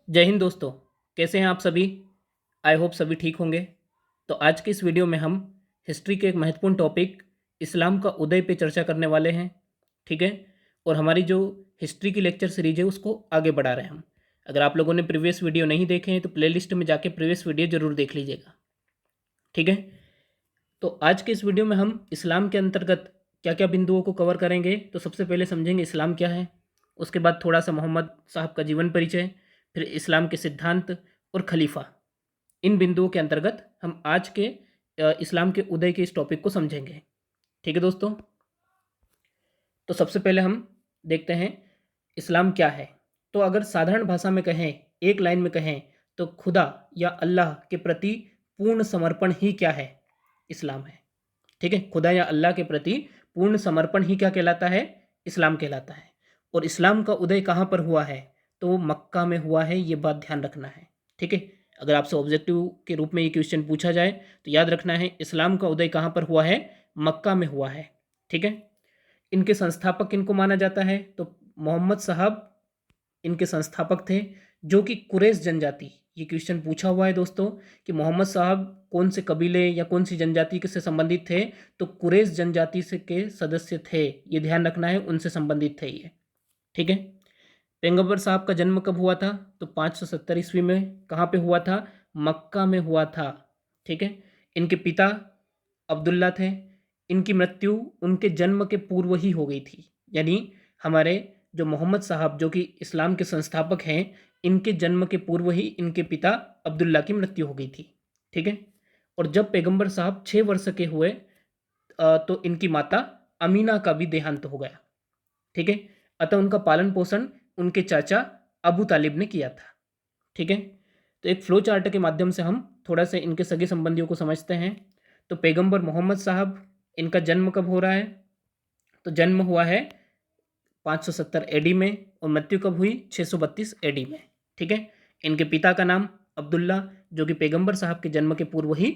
जय हिंद दोस्तों। कैसे हैं आप सभी? आई होप सभी ठीक होंगे। तो आज के इस वीडियो में हम हिस्ट्री के एक महत्वपूर्ण टॉपिक इस्लाम का उदय पे चर्चा करने वाले हैं। ठीक है। और हमारी जो हिस्ट्री की लेक्चर सीरीज है उसको आगे बढ़ा रहे हैं हम। अगर आप लोगों ने प्रीवियस वीडियो नहीं देखे हैं तो प्लेलिस्ट में जाके प्रीवियस वीडियो ज़रूर देख लीजिएगा। ठीक है। तो आज के इस वीडियो में हम इस्लाम के अंतर्गत क्या क्या बिंदुओं को कवर करेंगे। तो सबसे पहले समझेंगे इस्लाम क्या है, उसके बाद थोड़ा सा मोहम्मद साहब का जीवन परिचय, फिर इस्लाम के सिद्धांत और खलीफा। इन बिंदुओं के अंतर्गत हम आज के इस्लाम के उदय के इस टॉपिक को समझेंगे। ठीक है दोस्तों। तो सबसे पहले हम देखते हैं इस्लाम क्या है। तो अगर साधारण भाषा में कहें, एक लाइन में कहें, तो खुदा या अल्लाह के प्रति पूर्ण समर्पण ही क्या है, इस्लाम है। ठीक है। खुदा या अल्लाह के प्रति पूर्ण समर्पण ही क्या कहलाता है, इस्लाम कहलाता है। और इस्लाम का उदय कहाँ पर हुआ है, तो वो मक्का में हुआ है। ये बात ध्यान रखना है। ठीक है। अगर आपसे ऑब्जेक्टिव के रूप में ये क्वेश्चन पूछा जाए तो याद रखना है इस्लाम का उदय कहाँ पर हुआ है, मक्का में हुआ है। ठीक है। इनके संस्थापक किनको माना जाता है, तो मोहम्मद साहब इनके संस्थापक थे, जो कि कुरैश जनजाति, ये क्वेश्चन पूछा हुआ है दोस्तों कि मोहम्मद साहब कौन से कबीले या कौन सी जनजाति से संबंधित थे, तो कुरैश जनजाति से के सदस्य थे। ये ध्यान रखना है, उनसे संबंधित थे ये। ठीक है। पैगंबर साहब का जन्म कब हुआ था, तो 570 ईस्वी में। कहाँ पे हुआ था, मक्का में हुआ था। ठीक है। इनके पिता अब्दुल्ला थे। इनकी मृत्यु उनके जन्म के पूर्व ही हो गई थी। यानी हमारे जो मोहम्मद साहब जो कि इस्लाम के संस्थापक हैं, इनके जन्म के पूर्व ही इनके पिता अब्दुल्ला की मृत्यु हो गई थी। ठीक है। और जब पैगंबर साहब 6 वर्ष के हुए तो इनकी माता अमीना का भी देहांत हो गया। ठीक है। अतः उनका पालन पोषण उनके चाचा अबू तालिब ने किया था। ठीक है। तो एक फ्लो चार्ट के माध्यम से हम थोड़ा सा इनके सगे संबंधियों को समझते हैं। तो पैगंबर मोहम्मद साहब, इनका जन्म कब हो रहा है, तो जन्म हुआ है 570 एडी में और मृत्यु कब हुई, 632 एडी में। ठीक है। इनके पिता का नाम अब्दुल्ला, जो कि पैगंबर साहब के जन्म के पूर्व ही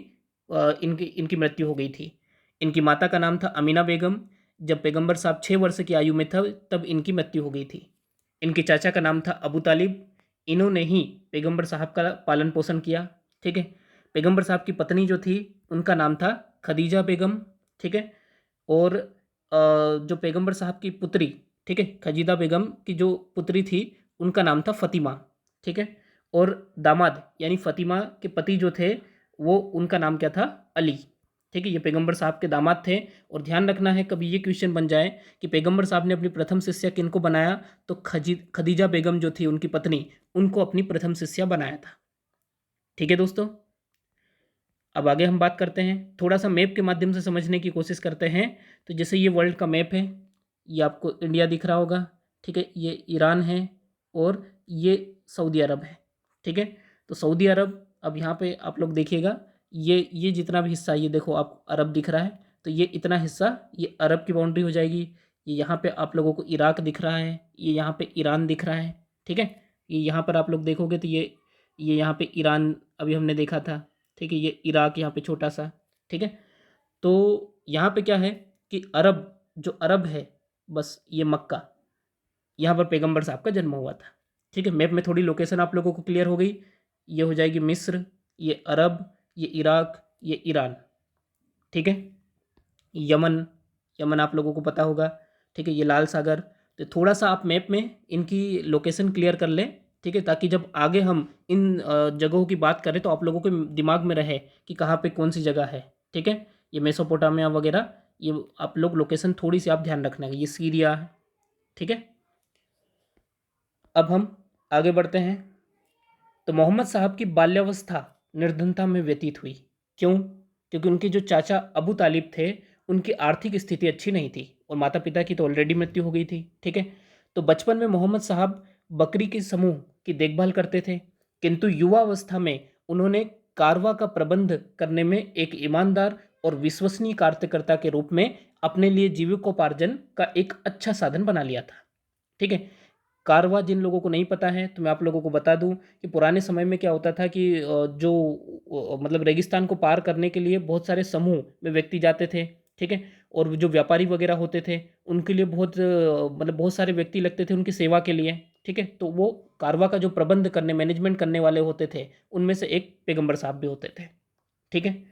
इनकी इनकी मृत्यु हो गई थी। इनकी माता का नाम था अमीना बेगम। जब पैगंबर साहब 6 वर्ष की आयु में था तब इनकी मृत्यु हो गई थी। इनके चाचा का नाम था अबू तालिब। इन्होंने ही पैगंबर साहब का पालन पोषण किया। ठीक है। पैगंबर साहब की पत्नी जो थी उनका नाम था खदीजा बेगम। ठीक है। और जो पैगंबर साहब की पुत्री, ठीक है, खजीदा बेगम की जो पुत्री थी उनका नाम था फ़तिमा। ठीक है। और दामाद यानी फ़तिमा के पति जो थे वो उनका नाम क्या था, अली। ठीक है। ये पैगंबर साहब के दामाद थे। और ध्यान रखना है कभी ये क्वेश्चन बन जाए कि पैगंबर साहब ने अपनी प्रथम शिष्या किनको बनाया, तो खदीजा बेगम जो थी उनकी पत्नी, उनको अपनी प्रथम शिष्या बनाया था। ठीक है दोस्तों। अब आगे हम बात करते हैं, थोड़ा सा मैप के माध्यम से समझने की कोशिश करते हैं। तो जैसे ये वर्ल्ड का मैप है, ये आपको इंडिया दिख रहा होगा। ठीक है। ये ईरान है और ये सऊदी अरब है। ठीक है। तो सऊदी अरब, अब यहाँ पे आप लोग देखिएगा, ये जितना भी हिस्सा, ये देखो आप अरब दिख रहा है, तो ये इतना हिस्सा ये अरब की बाउंड्री हो जाएगी। ये यहाँ पे आप लोगों को इराक दिख रहा है, ये यहाँ पे ईरान दिख रहा है। ठीक है। ये यहाँ पर आप लोग देखोगे तो ये यहाँ पे ईरान अभी हमने देखा था। ठीक है। ये इराक यहाँ पे छोटा सा। ठीक है। तो यहाँ पे क्या है कि अरब, जो अरब है, बस ये मक्का, यहाँ पर पैगंबर साहब का जन्म हुआ था। ठीक है। मैप में थोड़ी लोकेशन आप लोगों को क्लियर हो गई। ये हो जाएगी मिस्र, ये अरब, ये इराक, ये ईरान। ठीक है। यमन, यमन आप लोगों को पता होगा। ठीक है। ये लाल सागर। तो थोड़ा सा आप मैप में इनकी लोकेशन क्लियर कर लें। ठीक है। ताकि जब आगे हम इन जगहों की बात करें तो आप लोगों के दिमाग में रहे कि कहाँ पे कौन सी जगह है। ठीक है। ये मेसोपोटामिया वगैरह, ये आप लोग लोकेशन थोड़ी सी आप ध्यान रखना है। ये सीरिया है। ठीक है। अब हम आगे बढ़ते हैं। तो मोहम्मद साहब की बाल्यावस्था निर्धनता में व्यतीत हुई। क्यों? क्योंकि उनके जो चाचा अबू तालिब थे उनकी आर्थिक स्थिति अच्छी नहीं थी और माता पिता की तो ऑलरेडी मृत्यु हो गई थी। ठीक है। तो बचपन में मोहम्मद साहब बकरी के समूह की देखभाल करते थे, किंतु युवावस्था में उन्होंने कारवा का प्रबंध करने में एक ईमानदार और विश्वसनीय कार्यकर्ता के रूप में अपने लिए जीविकोपार्जन का एक अच्छा साधन बना लिया था। ठीक है। कारवा जिन लोगों को नहीं पता है तो मैं आप लोगों को बता दूं कि पुराने समय में क्या होता था कि मतलब रेगिस्तान को पार करने के लिए बहुत सारे समूह में व्यक्ति जाते थे। ठीक है। और जो व्यापारी वगैरह होते थे उनके लिए बहुत मतलब बहुत सारे व्यक्ति लगते थे उनकी सेवा के लिए। ठीक है। तो वो कारवा का जो प्रबंध करने, मैनेजमेंट करने वाले होते थे, उनमें से एक पैगंबर साहब भी होते थे। ठीक है।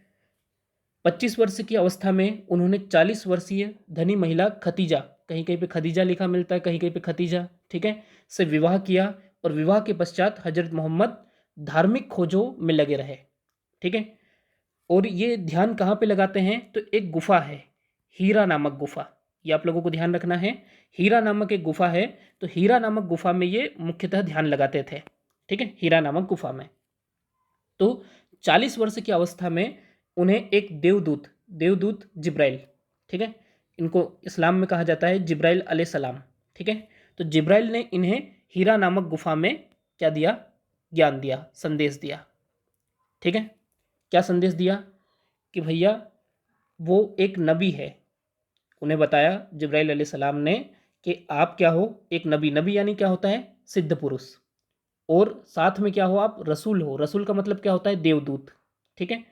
25 वर्ष की अवस्था में उन्होंने 40 वर्षीय धनी महिला खतीजा, कहीं कहीं पे खदीजा लिखा मिलता है, कहीं कहीं पे खतीजा, ठीक है, से विवाह किया। और विवाह के पश्चात हजरत मोहम्मद धार्मिक खोजों में लगे रहे। ठीक है। और ये ध्यान कहाँ पे लगाते हैं, तो एक गुफा है, हीरा नामक गुफा, ये आप लोगों को ध्यान रखना है। हीरा नामक एक गुफा है, तो हीरा नामक गुफा में ये मुख्यतः ध्यान लगाते थे। ठीक है, हीरा नामक गुफा में। तो 40 वर्ष की अवस्था में उन्हें एक देवदूत, देवदूत जिब्राइल, ठीक है, इनको इस्लाम में कहा जाता है जिब्राइल अलैहिस्सलाम। ठीक है। तो जिब्राइल ने इन्हें हीरा नामक गुफा में क्या दिया, ज्ञान दिया, संदेश दिया। ठीक है। क्या संदेश दिया, कि भैया वो एक नबी है। उन्हें बताया जिब्राइल अलैहिस्सलाम ने कि आप क्या हो, एक नबी, नबी यानी क्या होता है, सिद्ध पुरुष, और साथ में क्या हो, आप रसूल हो। रसूल का मतलब क्या होता है, देवदूत। ठीक है।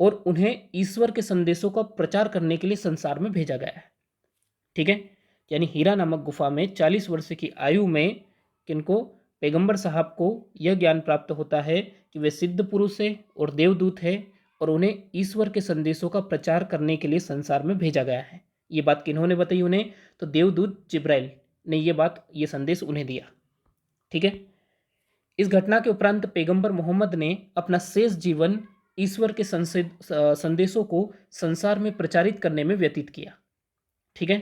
और उन्हें ईश्वर के संदेशों का प्रचार करने के लिए संसार में भेजा गया है। ठीक है। यानी हीरा नामक गुफा में 40 वर्ष की आयु में किनको, पैगंबर साहब को यह ज्ञान प्राप्त होता है कि वे सिद्ध पुरुष है और देवदूत है, और उन्हें ईश्वर के संदेशों का प्रचार करने के लिए संसार में भेजा गया है। ये बात किन्होंने बताई उन्हें, तो देवदूत जिब्राइल ने ये बात, ये संदेश उन्हें दिया। ठीक है। इस घटना के उपरांत पैगंबर मोहम्मद ने अपना शेष जीवन ईश्वर के संदेशों को संसार में प्रचारित करने में व्यतीत किया। ठीक है।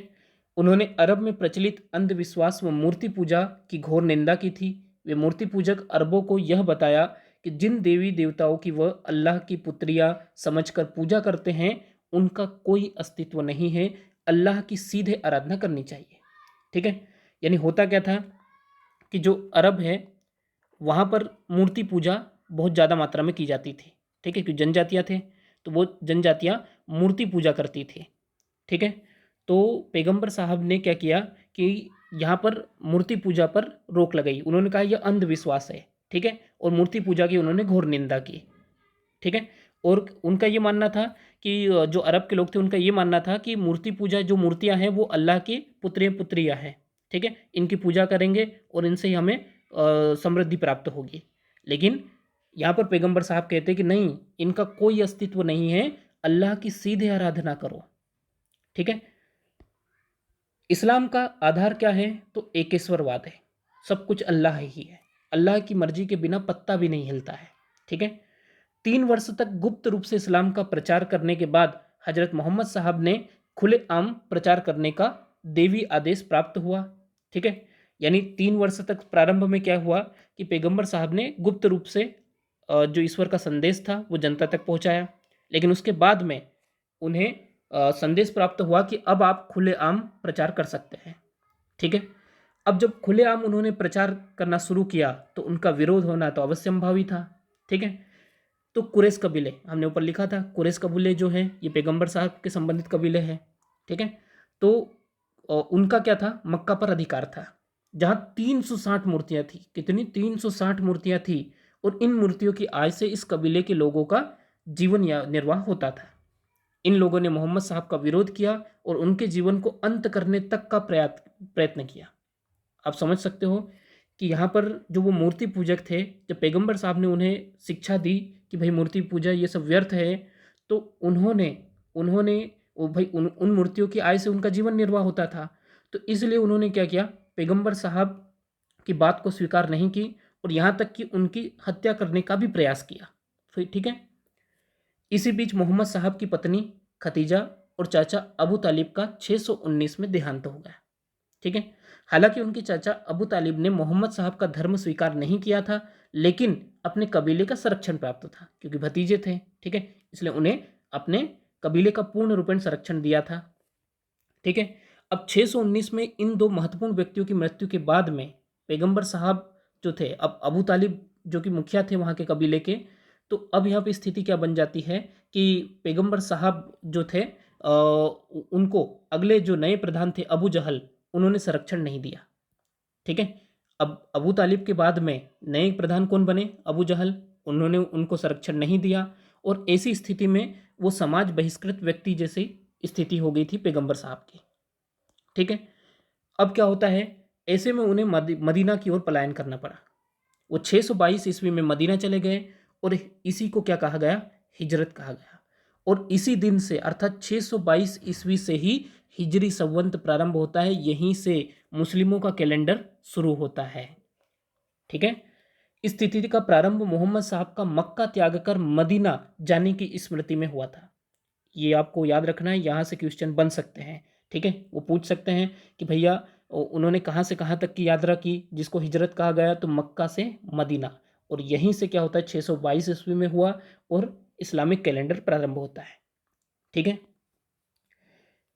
उन्होंने अरब में प्रचलित अंधविश्वास व मूर्ति पूजा की घोर निंदा की थी। वे मूर्ति पूजक अरबों को यह बताया कि जिन देवी देवताओं की वह अल्लाह की पुत्रियां समझकर पूजा करते हैं, उनका कोई अस्तित्व नहीं है, अल्लाह की सीधे आराधना करनी चाहिए। ठीक है। यानी होता क्या था कि जो अरब है वहाँ पर मूर्ति पूजा बहुत ज़्यादा मात्रा में की जाती थी। ठीक है, क्योंकि जनजातियाँ थे, तो वो जनजातियाँ मूर्ति पूजा करती थी। ठीक है। तो पैगंबर साहब ने क्या किया कि यहाँ पर मूर्ति पूजा पर रोक लगाई। उन्होंने कहा यह अंधविश्वास है। ठीक है। और मूर्ति पूजा की उन्होंने घोर निंदा की। ठीक है। और उनका ये मानना था कि जो अरब के लोग थे उनका ये मानना था कि मूर्ति पूजा, जो मूर्तियां हैं वो अल्लाह की पुत्रियां हैं। ठीक है, इनकी पूजा करेंगे और इनसे ही हमें समृद्धि प्राप्त होगी। लेकिन यहाँ पर पैगंबर साहब कहते हैं कि नहीं, इनका कोई अस्तित्व नहीं है, अल्लाह की सीधे आराधना करो। ठीक है। इस्लाम का आधार क्या है, तो एकेश्वरवाद है, सब कुछ अल्लाह ही है, अल्लाह की मर्जी के बिना पत्ता भी नहीं हिलता है। ठीक है। 3 वर्ष तक गुप्त रूप से इस्लाम का प्रचार करने के बाद हजरत मोहम्मद साहब ने खुलेआम प्रचार करने का देवी आदेश प्राप्त हुआ। ठीक है। यानी 3 वर्ष तक प्रारंभ में क्या हुआ कि पैगंबर साहब ने गुप्त रूप से जो ईश्वर का संदेश था वो जनता तक पहुंचाया। लेकिन उसके बाद में उन्हें संदेश प्राप्त हुआ कि अब आप खुलेआम प्रचार कर सकते हैं। ठीक है। अब जब खुलेआम उन्होंने प्रचार करना शुरू किया तो उनका विरोध होना तो अवश्यंभावी था। ठीक है। तो कुरैश कबीले, हमने ऊपर लिखा था, कुरैश कबीले जो हैं ये पैगंबर साहब के संबंधित कबीले हैं। ठीक है। तो उनका क्या था, मक्का पर अधिकार था, जहाँ 360 मूर्तियाँ थी। कितनी, 360 मूर्तियाँ थी। और इन मूर्तियों की आय से इस कबीले के लोगों का जीवन या निर्वाह होता था। इन लोगों ने मोहम्मद साहब का विरोध किया और उनके जीवन को अंत करने तक का प्रयत्न किया। आप समझ सकते हो कि यहाँ पर जो वो मूर्ति पूजक थे, जब पैगंबर साहब ने उन्हें शिक्षा दी कि भाई मूर्ति पूजा ये सब व्यर्थ है, तो उन्होंने उन्होंने वो भाई उन मूर्तियों की आय से उनका जीवन निर्वाह होता था। तो इसलिए उन्होंने क्या किया, पैगंबर साहब की बात को स्वीकार नहीं की और यहाँ तक कि उनकी हत्या करने का भी प्रयास किया। फिर ठीक है। इसी बीच मोहम्मद साहब की पत्नी खतीजा और चाचा अबू तालिब का 619 में देहांत हो गया। ठीक है। हालांकि उनके चाचा अबू तालिब ने मोहम्मद साहब का धर्म स्वीकार नहीं किया था, लेकिन अपने कबीले का संरक्षण प्राप्त था, क्योंकि भतीजे थे। ठीक है। इसलिए उन्हें अपने कबीले का पूर्ण रूपेण संरक्षण दिया था। ठीक है। अब 619 में इन दो महत्वपूर्ण व्यक्तियों की मृत्यु के बाद में पैगंबर साहब जो थे, अब अबू तालिब जो कि मुखिया थे वहाँ के कबीले के, तो अब यहाँ पे स्थिति क्या बन जाती है कि पैगंबर साहब जो थे उनको अगले जो नए प्रधान थे अबू जहल, उन्होंने संरक्षण नहीं दिया। ठीक है। अब अबू तालिब के बाद में नए प्रधान कौन बने, अबू जहल, उन्होंने उनको संरक्षण नहीं दिया। और ऐसी स्थिति में वो समाज बहिष्कृत व्यक्ति जैसी स्थिति हो गई थी पैगंबर साहब की। ठीक है। अब क्या होता है ऐसे में उन्हें मदीना की ओर पलायन करना पड़ा। वो 622 ईस्वी में मदीना चले गए और इसी को क्या कहा गया? हिजरत कहा गया। और इसी दिन से अर्थात 622 ईस्वी से ही हिजरी संवत प्रारंभ होता है, यहीं से मुस्लिमों का कैलेंडर शुरू होता है। ठीक है। इस तिथि का प्रारंभ मोहम्मद साहब का मक्का त्याग कर मदीना जाने की स्मृति में हुआ था। ये आपको याद रखना है, यहाँ से क्वेश्चन बन सकते हैं। ठीक है, वो पूछ सकते हैं कि भैया उन्होंने कहाँ से कहाँ तक की यात्रा की जिसको हिजरत कहा गया? तो मक्का से मदीना, और यहीं से क्या होता है? 622 ईस्वी में हुआ और इस्लामिक कैलेंडर प्रारंभ होता है। ठीक है।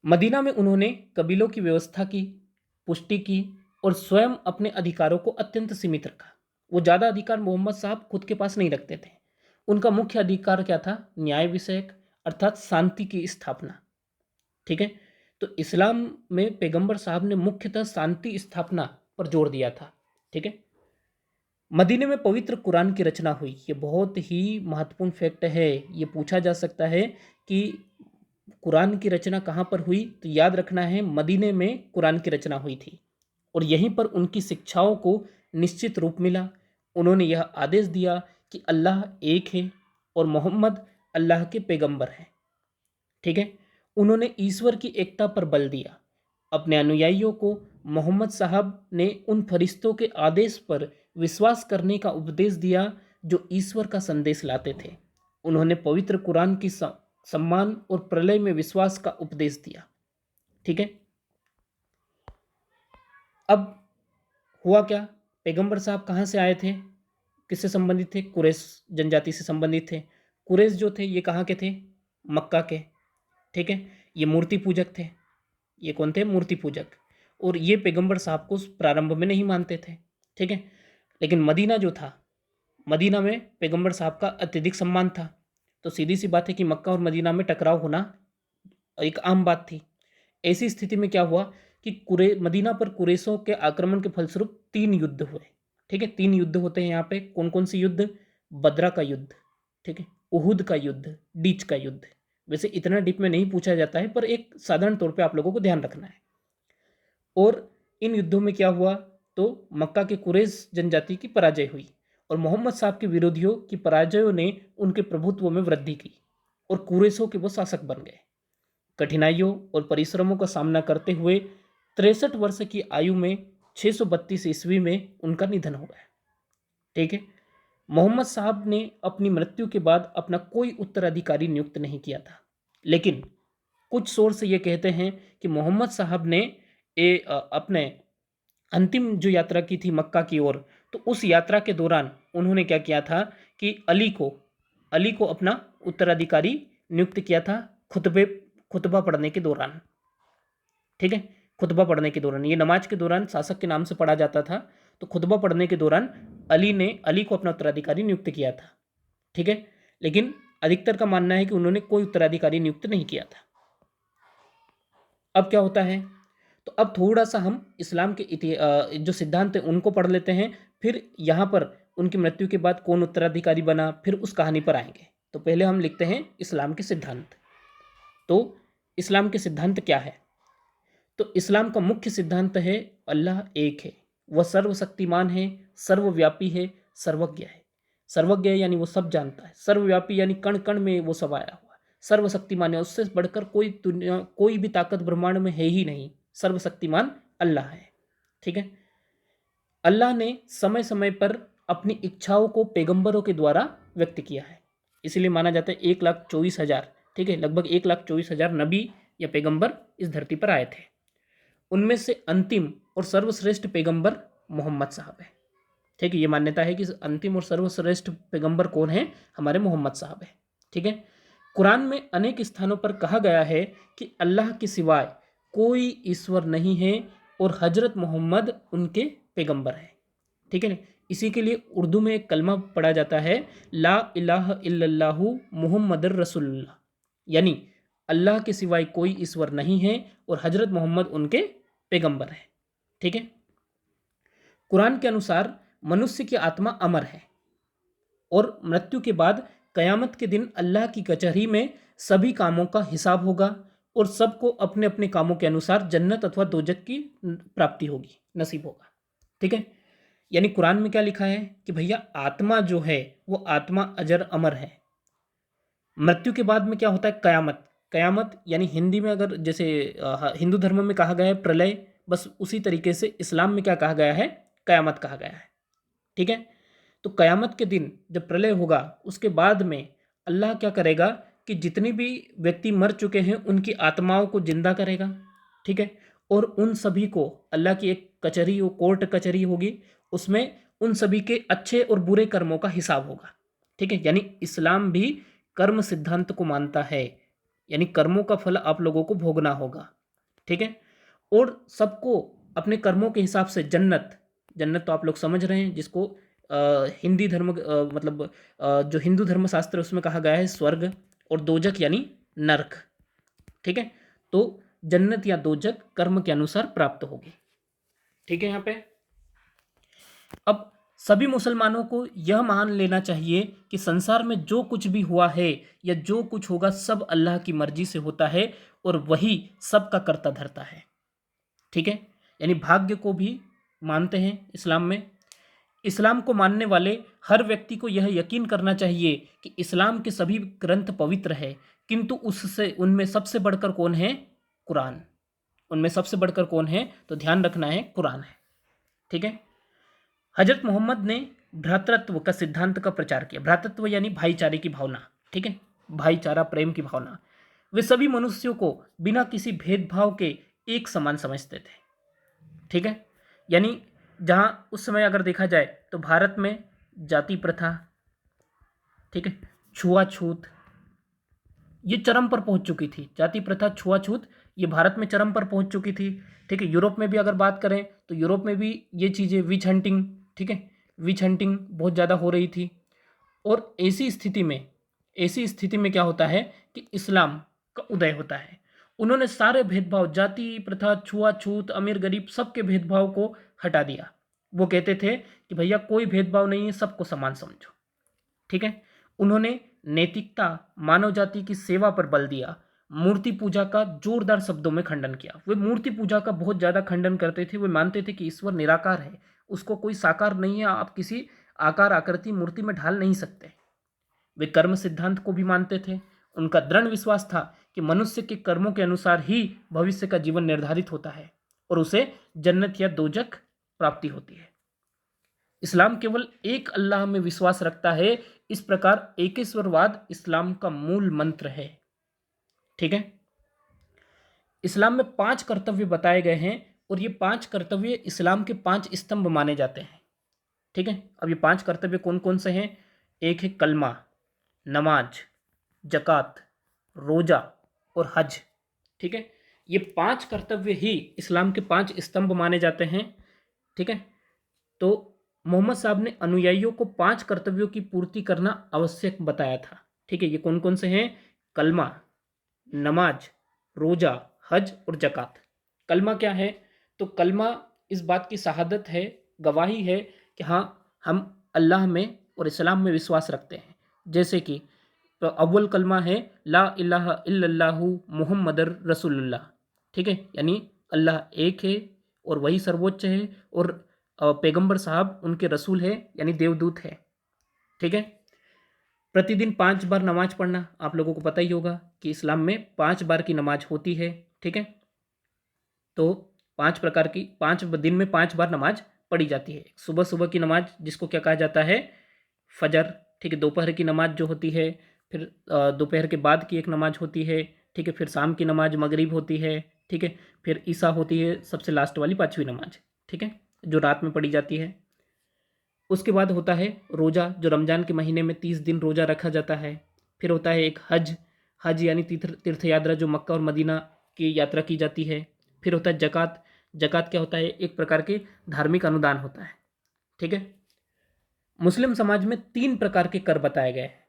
मदीना में उन्होंने कबीलों की व्यवस्था की, पुष्टि की और स्वयं अपने अधिकारों को अत्यंत सीमित रखा। वो ज़्यादा अधिकार मोहम्मद साहब खुद के पास नहीं रखते थे। उनका मुख्य अधिकार क्या था? न्याय विषयक, अर्थात शांति की स्थापना। ठीक है। तो इस्लाम में पैगंबर साहब ने मुख्यतः शांति स्थापना पर जोर दिया था। ठीक है। मदीने में पवित्र कुरान की रचना हुई। ये बहुत ही महत्वपूर्ण फैक्ट है। ये पूछा जा सकता है कि कुरान की रचना कहाँ पर हुई? तो याद रखना है, मदीने में कुरान की रचना हुई थी और यहीं पर उनकी शिक्षाओं को निश्चित रूप मिला। उन्होंने यह आदेश दिया कि अल्लाह एक है और मोहम्मद अल्लाह के पैगंबर हैं। ठीक है। उन्होंने ईश्वर की एकता पर बल दिया। अपने अनुयायियों को मोहम्मद साहब ने उन फरिश्तों के आदेश पर विश्वास करने का उपदेश दिया जो ईश्वर का संदेश लाते थे। उन्होंने पवित्र कुरान की सम्मान और प्रलय में विश्वास का उपदेश दिया। ठीक है। अब हुआ क्या? पैगंबर साहब कहाँ से आए थे? किससे संबंधित थे? कुरैश जनजाति से संबंधित थे। कुरैश जो थे ये कहाँ के थे? मक्का के। ठीक है। ये मूर्ति पूजक थे। ये कौन थे? मूर्ति पूजक। और ये पैगंबर साहब को प्रारंभ में नहीं मानते थे। ठीक है। लेकिन मदीना जो था, मदीना में पैगंबर साहब का अत्यधिक सम्मान था। तो सीधी सी बात है कि मक्का और मदीना में टकराव होना एक आम बात थी। ऐसी स्थिति में क्या हुआ कि मदीना पर कुरैशों के आक्रमण के फलस्वरूप 3 युद्ध हुए। ठीक है। 3 युद्ध होते हैं यहाँ पे। कौन कौन से युद्ध? बदरा का युद्ध, ठीक है, उहुद का युद्ध, डीच का युद्ध। वैसे इतना डीप में नहीं पूछा जाता है, पर एक साधारण तौर पे आप लोगों को ध्यान रखना है। और इन युद्धों में क्या हुआ? तो मक्का के कुरैश जनजाति की पराजय हुई और मोहम्मद साहब के विरोधियों की पराजयों ने उनके प्रभुत्व में वृद्धि की और कुरैशों के वो शासक बन गए। कठिनाइयों और परिश्रमों का सामना करते हुए 63 वर्ष की आयु में 632 ईस्वी में उनका निधन हो गया। ठीक है। मोहम्मद साहब ने अपनी मृत्यु के बाद अपना कोई उत्तराधिकारी नियुक्त नहीं किया था, लेकिन कुछ सोर्स ये कहते हैं कि मोहम्मद साहब ने अपने अंतिम जो यात्रा की थी मक्का की ओर, तो उस यात्रा के दौरान उन्होंने क्या किया था कि अली को अपना उत्तराधिकारी नियुक्त किया था खुतबा पढ़ने के दौरान। ठीक है। खुतबा पढ़ने के दौरान, ये नमाज के दौरान शासक के नाम से पढ़ा जाता था, तो खुतबा पढ़ने के दौरान अली को अपना उत्तराधिकारी नियुक्त किया था। ठीक है। लेकिन अधिकतर का मानना है कि उन्होंने कोई उत्तराधिकारी नियुक्त नहीं किया था। अब क्या होता है? तो अब थोड़ा सा हम इस्लाम के जो सिद्धांत हैं उनको पढ़ लेते हैं, फिर यहाँ पर उनकी मृत्यु के बाद कौन उत्तराधिकारी बना, फिर उस कहानी पर आएंगे। तो पहले हम लिखते हैं इस्लाम के सिद्धांत। तो इस्लाम के सिद्धांत क्या है? तो इस्लाम का मुख्य सिद्धांत है अल्लाह एक है, वह सर्वशक्तिमान है, सर्वव्यापी है, सर्वज्ञ है। सर्वज्ञ यानी वो सब जानता है, सर्वव्यापी यानी कण कण में वो सब आया हुआ, सर्वशक्तिमान है, उससे बढ़कर कोई भी ताकत ब्रह्मांड में है ही नहीं। सर्वशक्तिमान अल्लाह है। ठीक है। अल्लाह ने समय समय पर अपनी इच्छाओं को पैगंबरों के द्वारा व्यक्त किया है, इसलिए माना जाता है 1,24,000, ठीक है, लगभग 1,24,000 नबी या पैगंबर इस धरती पर आए थे। उनमें से अंतिम और सर्वश्रेष्ठ पैगंबर मोहम्मद साहब है। ठीक है। ये मान्यता है कि अंतिम और सर्वश्रेष्ठ पैगंबर कौन है? हमारे मोहम्मद साहब है। ठीक है। कुरान में अनेक स्थानों पर कहा गया है कि अल्लाह के सिवाय कोई ईश्वर नहीं है और हजरत मोहम्मद उनके पैगंबर है। ठीक है। इसी के लिए उर्दू में एक कलमा पढ़ा जाता है, ला इलाहा इल्लल्लाहु मुहम्मदुर रसूलुल्लाह, यानी अल्लाह के सिवाय कोई ईश्वर नहीं है और हजरत मोहम्मद उनके पैगंबर है। ठीक है। कुरान के अनुसार मनुष्य की आत्मा अमर है और मृत्यु के बाद कयामत के दिन अल्लाह की कचहरी में सभी कामों का हिसाब होगा और सबको अपने अपने कामों के अनुसार जन्नत अथवा दोजक की प्राप्ति होगी, नसीब होगा। ठीक है, यानी कुरान में क्या लिखा है कि भैया आत्मा जो है वो आत्मा अजर अमर है। मृत्यु के बाद में क्या होता है? कयामत। कयामत यानी हिंदी में अगर जैसे हिंदू धर्म में कहा गया है प्रलय, बस उसी तरीके से इस्लाम में क्या कहा गया है? कयामत कहा गया है। ठीक है, तो कयामत के दिन जब प्रलय होगा उसके बाद में अल्लाह क्या करेगा कि जितने भी व्यक्ति मर चुके हैं उनकी आत्माओं को जिंदा करेगा। ठीक है, और उन सभी को अल्लाह की एक कचहरी, वो कोर्ट कचहरी होगी, उसमें उन सभी के अच्छे और बुरे कर्मों का हिसाब होगा। ठीक है, यानी इस्लाम भी कर्म सिद्धांत को मानता है, यानी कर्मों का फल आप लोगों को भोगना होगा। ठीक है, और सबको अपने कर्मों के हिसाब से जन्नत, जन्नत तो आप लोग समझ रहे हैं जिसको हिंदी धर्म मतलब जो हिंदू धर्म शास्त्र उसमें कहा गया है स्वर्ग, और दोजक यानी नरक। ठीक है, तो जन्नत या दोजक कर्म के अनुसार प्राप्त होगी। ठीक है, यहाँ पे अब सभी मुसलमानों को यह मान लेना चाहिए कि संसार में जो कुछ भी हुआ है या जो कुछ होगा सब अल्लाह की मर्जी से होता है और वही सबका करता धरता है। ठीक है, यानी भाग्य को भी मानते हैं इस्लाम में। इस्लाम को मानने वाले हर व्यक्ति को यह यकीन करना चाहिए कि इस्लाम के सभी ग्रंथ पवित्र है, किंतु उससे उनमें सबसे बढ़कर कौन है? कुरान। उनमें सबसे बढ़कर कौन है? तो ध्यान रखना है, कुरान है। ठीक है, हजरत मोहम्मद ने भ्रातृत्व का सिद्धांत का प्रचार किया। भ्रातृत्व यानी भाईचारे की भावना। ठीक है, भाईचारा, प्रेम की भावना। वे सभी मनुष्यों को बिना किसी भेदभाव के एक समान समझते थे। ठीक है, यानी जहां उस समय अगर देखा जाए तो भारत में जाति प्रथा, ठीक है, छुआछूत, ये चरम पर पहुंच चुकी थी। जाति प्रथा, छुआछूत, ये भारत में चरम पर पहुंच चुकी थी। ठीक है, यूरोप में भी अगर बात करें तो यूरोप में भी ये चीज़ें, विच हंटिंग, ठीक है, विच हंटिंग बहुत ज़्यादा हो रही थी। और ऐसी स्थिति में क्या होता है कि इस्लाम का उदय होता है। उन्होंने सारे भेदभाव, जाति प्रथा, छुआछूत, अमीर गरीब, सबके भेदभाव को हटा दिया। वो कहते थे कि भैया कोई भेदभाव नहीं है, सबको समान समझो। ठीक है, उन्होंने नैतिकता, मानव जाति की सेवा पर बल दिया। मूर्ति पूजा का जोरदार शब्दों में खंडन किया। वे मूर्ति पूजा का बहुत ज़्यादा खंडन करते थे। वे मानते थे कि ईश्वर निराकार है, उसको कोई साकार नहीं है, आप किसी आकार आकृति मूर्ति में ढाल नहीं सकते। वे कर्म सिद्धांत को भी मानते थे। उनका दृढ़ विश्वास था कि मनुष्य के कर्मों के अनुसार ही भविष्य का जीवन निर्धारित होता है और उसे जन्नत या दोजक प्राप्ति होती है। इस्लाम केवल एक अल्लाह में विश्वास रखता है। इस प्रकार एकेश्वरवाद इस्लाम का मूल मंत्र है। ठीक है, इस्लाम में 5 कर्तव्य बताए गए हैं और ये 5 कर्तव्य इस्लाम के 5 स्तंभ माने जाते हैं। ठीक है, अब ये 5 कर्तव्य कौन कौन से हैं? एक है कलमा, नमाज, जक़ात, रोजा और हज। ठीक है, ये 5 कर्तव्य ही इस्लाम के 5 स्तंभ माने जाते हैं। ठीक है, तो मोहम्मद साहब ने अनुयायियों को 5 कर्तव्यों की पूर्ति करना आवश्यक बताया था। ठीक है, ये कौन कौन से हैं? कलमा, नमाज, रोजा, हज और जक़ात। कलमा क्या है? तो कलमा इस बात की शहादत है, गवाही है कि हाँ हम अल्लाह में और इस्लाम में विश्वास रखते हैं। जैसे कि तो अव्वल कलमा है ला इलाहा इल्लल्लाहु मुहम्मदुर रसूलुल्लाह। ठीक है, यानी अल्लाह एक है और वही सर्वोच्च है और पैगंबर साहब उनके रसूल है, यानी देवदूत है। ठीक है, प्रतिदिन 5 बार नमाज पढ़ना, आप लोगों को पता ही होगा कि इस्लाम में 5 बार की नमाज होती है। ठीक है, तो 5 प्रकार की, 5 दिन में 5 बार नमाज पढ़ी जाती है। सुबह सुबह की नमाज जिसको क्या कहा जाता है? फजर। ठीक है, दोपहर की नमाज जो होती है, फिर दोपहर के बाद की एक नमाज होती है। ठीक है, फिर शाम की नमाज मगरिब होती है। ठीक है, फिर ईसा होती है, सबसे लास्ट वाली 5वीं नमाज। ठीक है, जो रात में पढ़ी जाती है। उसके बाद होता है रोज़ा, जो रमज़ान के महीने में 30 दिन रोज़ा रखा जाता है। फिर होता है एक हज, हज यानी तीर्थ यात्रा जो मक्का और मदीना की यात्रा की जाती है। फिर होता है जक़ात। जक़ात क्या होता है? एक प्रकार के धार्मिक अनुदान होता है। ठीक है, मुस्लिम समाज में 3 प्रकार के कर बताए गए हैं।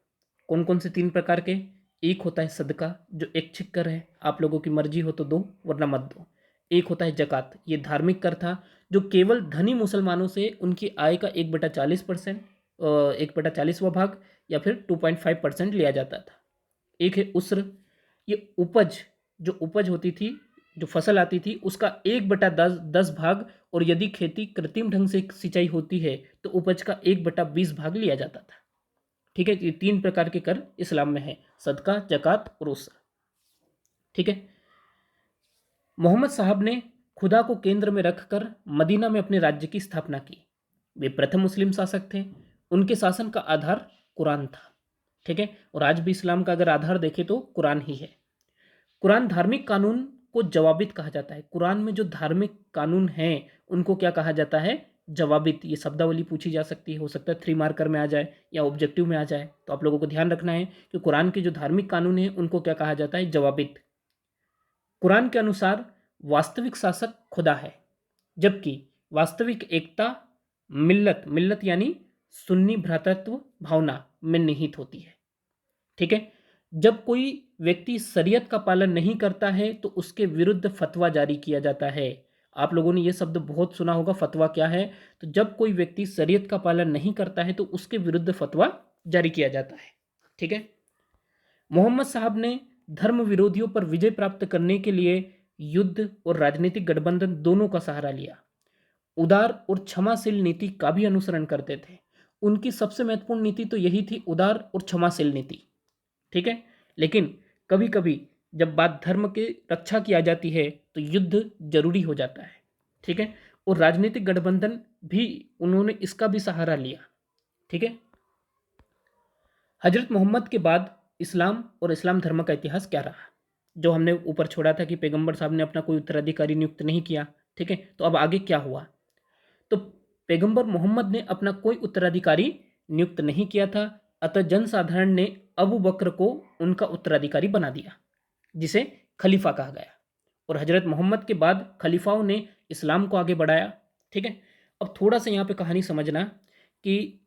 कौन कौन से 3 प्रकार के? एक होता है सदका, जो ऐच्छिक कर है, आप लोगों की मर्जी हो तो दो वरना मत दो। एक होता है जक़ात, ये धार्मिक कर था जो केवल धनी मुसलमानों से उनकी आय का 1/40%, 1/40वां भाग या फिर 2.5% लिया जाता था। एक है उस्र, ये उपज जो उपज होती थी, जो फसल आती थी, उसका 1/10 भाग, और यदि खेती कृत्रिम ढंग से सिंचाई होती है तो उपज का 1/20 भाग लिया जाता था। ठीक है, ये 3 प्रकार के कर इस्लाम में है, सदका, जक़ात और उसर। ठीक है। मोहम्मद साहब ने खुदा को केंद्र में रखकर मदीना में अपने राज्य की स्थापना की। वे प्रथम मुस्लिम शासक थे। उनके शासन का आधार कुरान था। ठीक है, और आज भी इस्लाम का अगर आधार देखें तो कुरान ही है। कुरान धार्मिक कानून को जवाबित कहा जाता है। कुरान में जो धार्मिक कानून हैं उनको क्या कहा जाता है? जवाबित। ये शब्दावली पूछी जा सकती है, हो सकता है 3 मार्कर में आ जाए या ऑब्जेक्टिव में आ जाए, तो आप लोगों को ध्यान रखना है कि कुरान के जो धार्मिक कानून हैं उनको क्या कहा जाता है? जवाबित। कुरान के अनुसार वास्तविक शासक खुदा है, जबकि वास्तविक एकता मिल्लत मिल्लत यानी सुन्नी भ्रातृत्व भावना में निहित होती है। ठीक है। जब कोई व्यक्ति शरीयत का पालन नहीं करता है तो उसके विरुद्ध फतवा जारी किया जाता है। आप लोगों ने यह शब्द बहुत सुना होगा, फतवा क्या है? तो जब कोई व्यक्ति शरीयत का पालन नहीं करता है तो उसके विरुद्ध फतवा जारी किया जाता है। ठीक है। मोहम्मद साहब ने धर्म विरोधियों पर विजय प्राप्त करने के लिए युद्ध और राजनीतिक गठबंधन दोनों का सहारा लिया। उदार और क्षमाशील नीति का भी अनुसरण करते थे। उनकी सबसे महत्वपूर्ण नीति तो यही थी, उदार और क्षमाशील नीति। ठीक है। लेकिन कभी कभी जब बात धर्म की रक्षा की आ जाती है तो युद्ध जरूरी हो जाता है। ठीक है। और राजनीतिक गठबंधन भी उन्होंने इसका भी सहारा लिया। ठीक है। हजरत मोहम्मद के बाद इस्लाम और इस्लाम धर्म का इतिहास क्या रहा? जो हमने ऊपर छोड़ा था कि पैगंबर साहब ने अपना कोई उत्तराधिकारी नियुक्त नहीं किया। ठीक है, तो अब आगे क्या हुआ? तो पैगंबर मोहम्मद ने अपना कोई उत्तराधिकारी नियुक्त नहीं किया था, अतः जनसाधारण ने अबू बकर को उनका उत्तराधिकारी बना दिया, जिसे खलीफा कहा गया। और हजरत मोहम्मद के बाद खलीफाओं ने इस्लाम को आगे बढ़ाया। ठीक है। अब थोड़ा सा यहाँ पे कहानी समझना कि